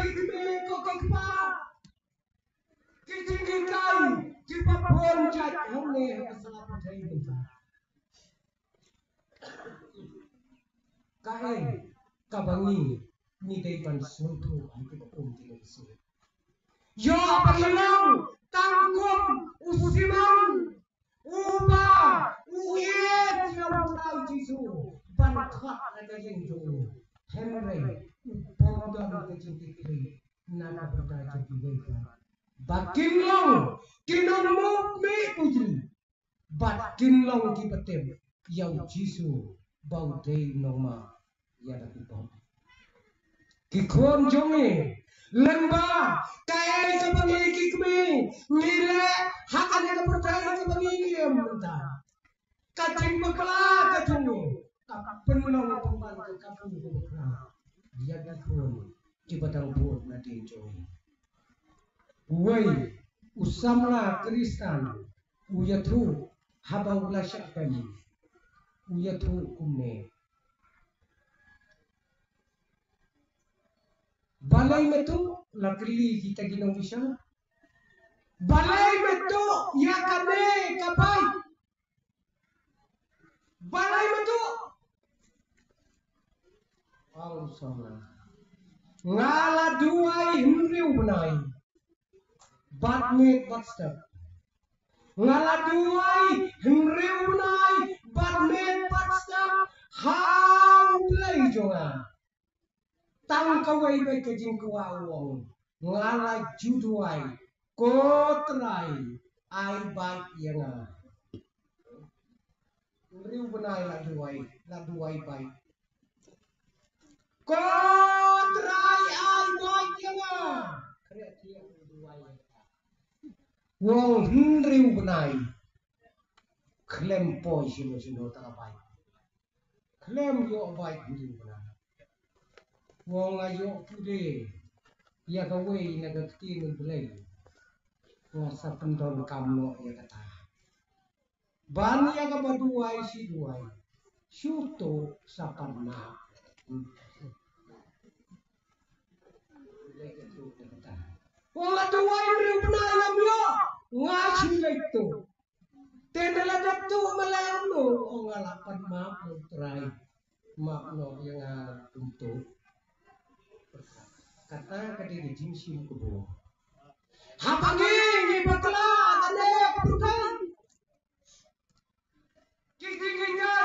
kikme ko kikpa, kicing kikai, kipa pun jat hone kesalah pakai bentar. Kae kabangi ni dai pan suntu hai tu pun tu sih. Yo perlalang tangkum usiman uba uyet yang tahu jisu bankat ada yang jauh Henry upodam kecil-kecil nana berdaja di bawah bakin long kinamuk me putri bakin long di betem yang jisu bau dei noma ya dapat bau kikon jonge lemba kaya kabangi kikme ngile hakane ka percaya kabangi ngiem mentah kacing bekla kacungi kapenong pemban ke kapun bekla dia dikon di batang buat nadin jongi wei usamla kristan uyatu habawla syakani uyatu kumne balai metu lakli kita ginong bisa balai metu ya kane kapai balai metu au sama ngala duai himriu benai batmet batstep ngala duai himriu benai batmet batstep hau play jonga tang kawai bai kajing kuwa wong ngalai juduai kotrai ai bai yanga riu benai la duai bai kotrai ai bai yanga kreatia duai wong riu benai klem poi sino ta bai klem yo bai riu benai wong ayo pude ya gawe naga kini belai ngasa pendon kamno ya kata ban ya ga baduai si duai syuto saparna wong aduai riu benai lamyo ngasi itu tendela daptu malayam no wong alapan maaf no trai maaf no yang untuk kata kadang jinsim kubu. Hapangi ni bakla kade kebukan. Kiki-kiki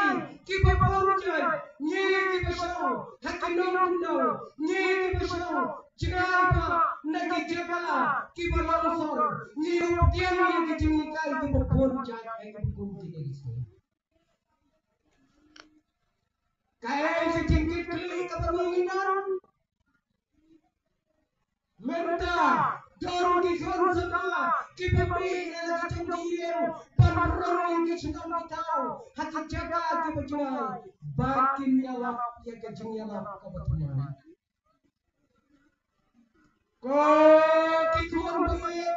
kibaborujai ni kibasau hakinong ni kibasau jigaiba nagi jagala kibalonsor ni tiang ni kijingikai kibaborujai ay kabukun tinigisi. Kaya sejingkit kali kabangunginan Menta, dorong di sana, kita beri adalah kecemburuan, panrong yang sedang ditau, hati jaga kita jual, batin nyala, ya keceng nyala kebetulan. Kau kituan baik,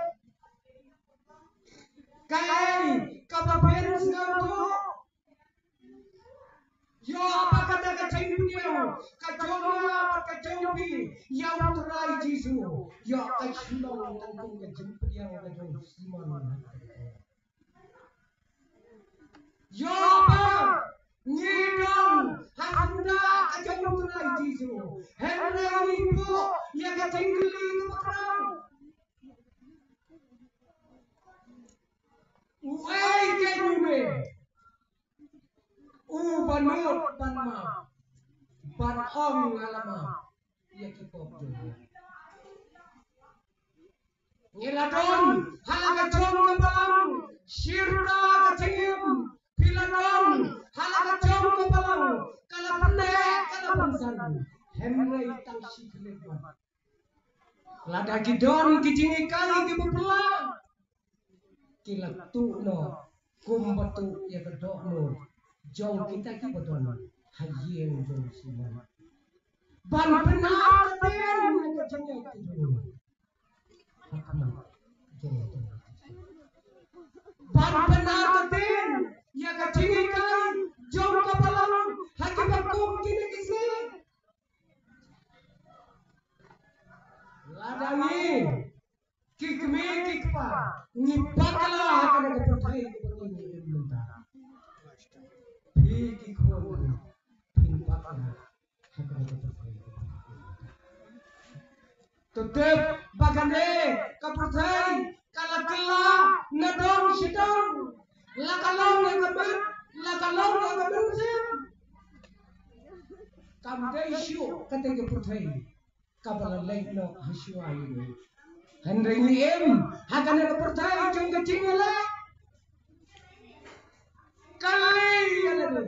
kai, kabar sedang yo apa kata kecemburuan, kacombi, yang terai jisu, yo kacilong tentang kecemburuan kacong siman. Yo apa, ngidong, handa aja mengurai jisu. Henry ibu ya ketinggali keperang. Uai kenyume. Banut banma. Ban om alama. Ya kipop juga. Ngiladon halaga jom kebalang. Shirda kecim. Piladon halaga jom kebalang. Kalapan Henry tang sikleban. Lada gidon kijingi kali di bepelang. Kila tukno kumbatu ya kedokno. Jong kita ki beton hajien jong siman. Ban benar den kejengnya itu. Hakman jong itu. Ban benar den ya kejingi kali jong kebalang hakim bakum kini kisi. Ladangi kikmi kikpa ngipakla akan ada percaya begini mentara. Kikon pinpakla akan ada percaya. Tetap bagane kepercaya kala kala nadong sidong lakalong ngabet lakalong ngabet sim. Kamde isu ketika percaya. Kabala lain no hasuai ini. Henry Lim akan ada percaya jong kecing lah. Kali ada.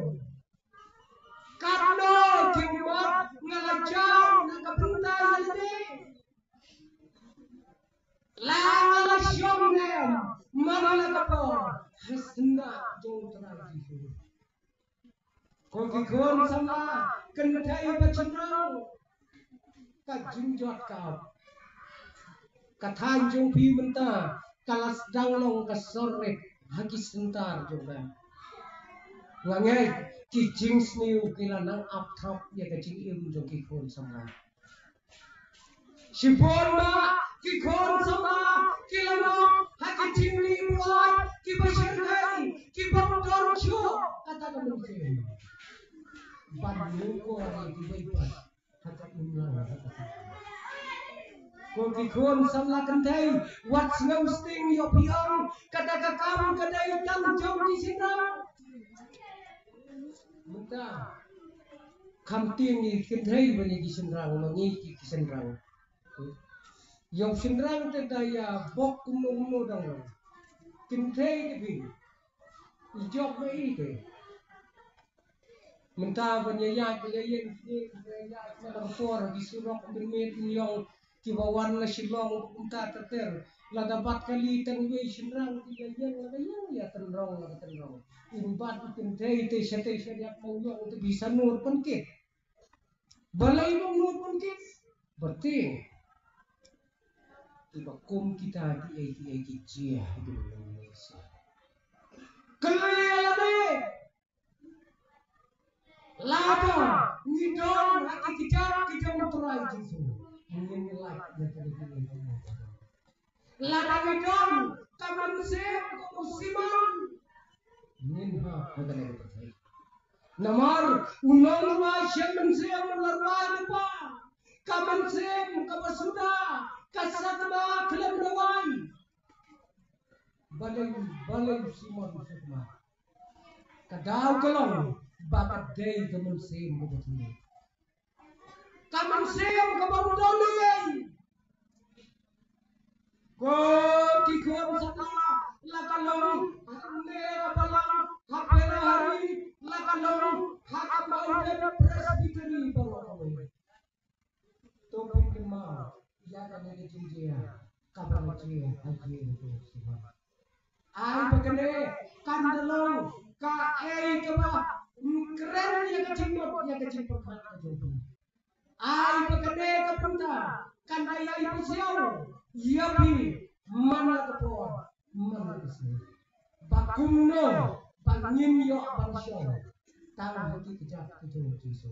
Kado kiumat ngalajau nakapunta ini. Langala syomnem marala kapor hasna jong tradisi. Kokikon sama kendai bacandang. Kajunjot kau katanjung pi menta kalas danglong kasorek haki sentar juga ngangai kijing sniu kilanang aptap ya kajing im jong kikon sama sipona kikon sama kilanang haki jingli buat kibashirkai kibabdorcho kata kemudian bandung ko ari kibaibat kata ulang Kokikon samla kendai what's ghosting yo piang kada kakam kadai tang jom di sinang muta kam tingi kendai bani di sinrang mangi di sinrang yo sinrang te daya bok kuno dang kendai ke bi job me ite Menta penyayak penyayak penyayak dalam for di surok bermet nyong kibawan na silong menta terter la dapat kali tangwe sinrang tiga yang ya tenrong la tenrong imbat pentai te sate syak mau untuk bisa nur penkit balai nur penkit berarti tiba kum kita di jia di Indonesia kelale Lada, ngidon, hati kijam turai jisu. Ingin like dan televisi. Lada ngidon, kaman sem, musiman. Minha, ada lagi percaya. Namar, unang wa siaman sem, larwa lupa. Kaman sem, kabasuda, kasatma, kelem nawai. Balai siman sukma. Kadau kelong. Bakat day kaman sem kebetulan. Kaman sem kebetulan. Kikon sana lakalong nera balang hapera hari lakalong hakamai presbytery balang. Topin kema ya kan ini jinjia kapan cie haji itu semua. Ai begini kandalong ka keba keren ya kecimpot mata jodoh. Ai begini kepunta kan ayah ibu siau. Yapi mana kepor mana kesini. Bakumno bangin yo bansyo. Tangan hati kejap kejauh jisu.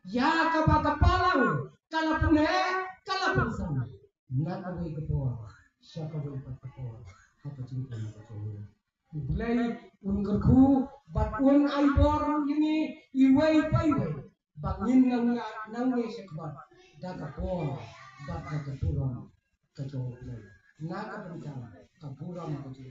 Ya kapalang kalapun sama. Nakaway kepor. Syakaway kepor. Hati cinta kejauh. Mulai ungerku bat un aibor ini iway paiway. bangin nang nge sekbat da kapo bat da kapuram kajo na ka pencang kapuram kajo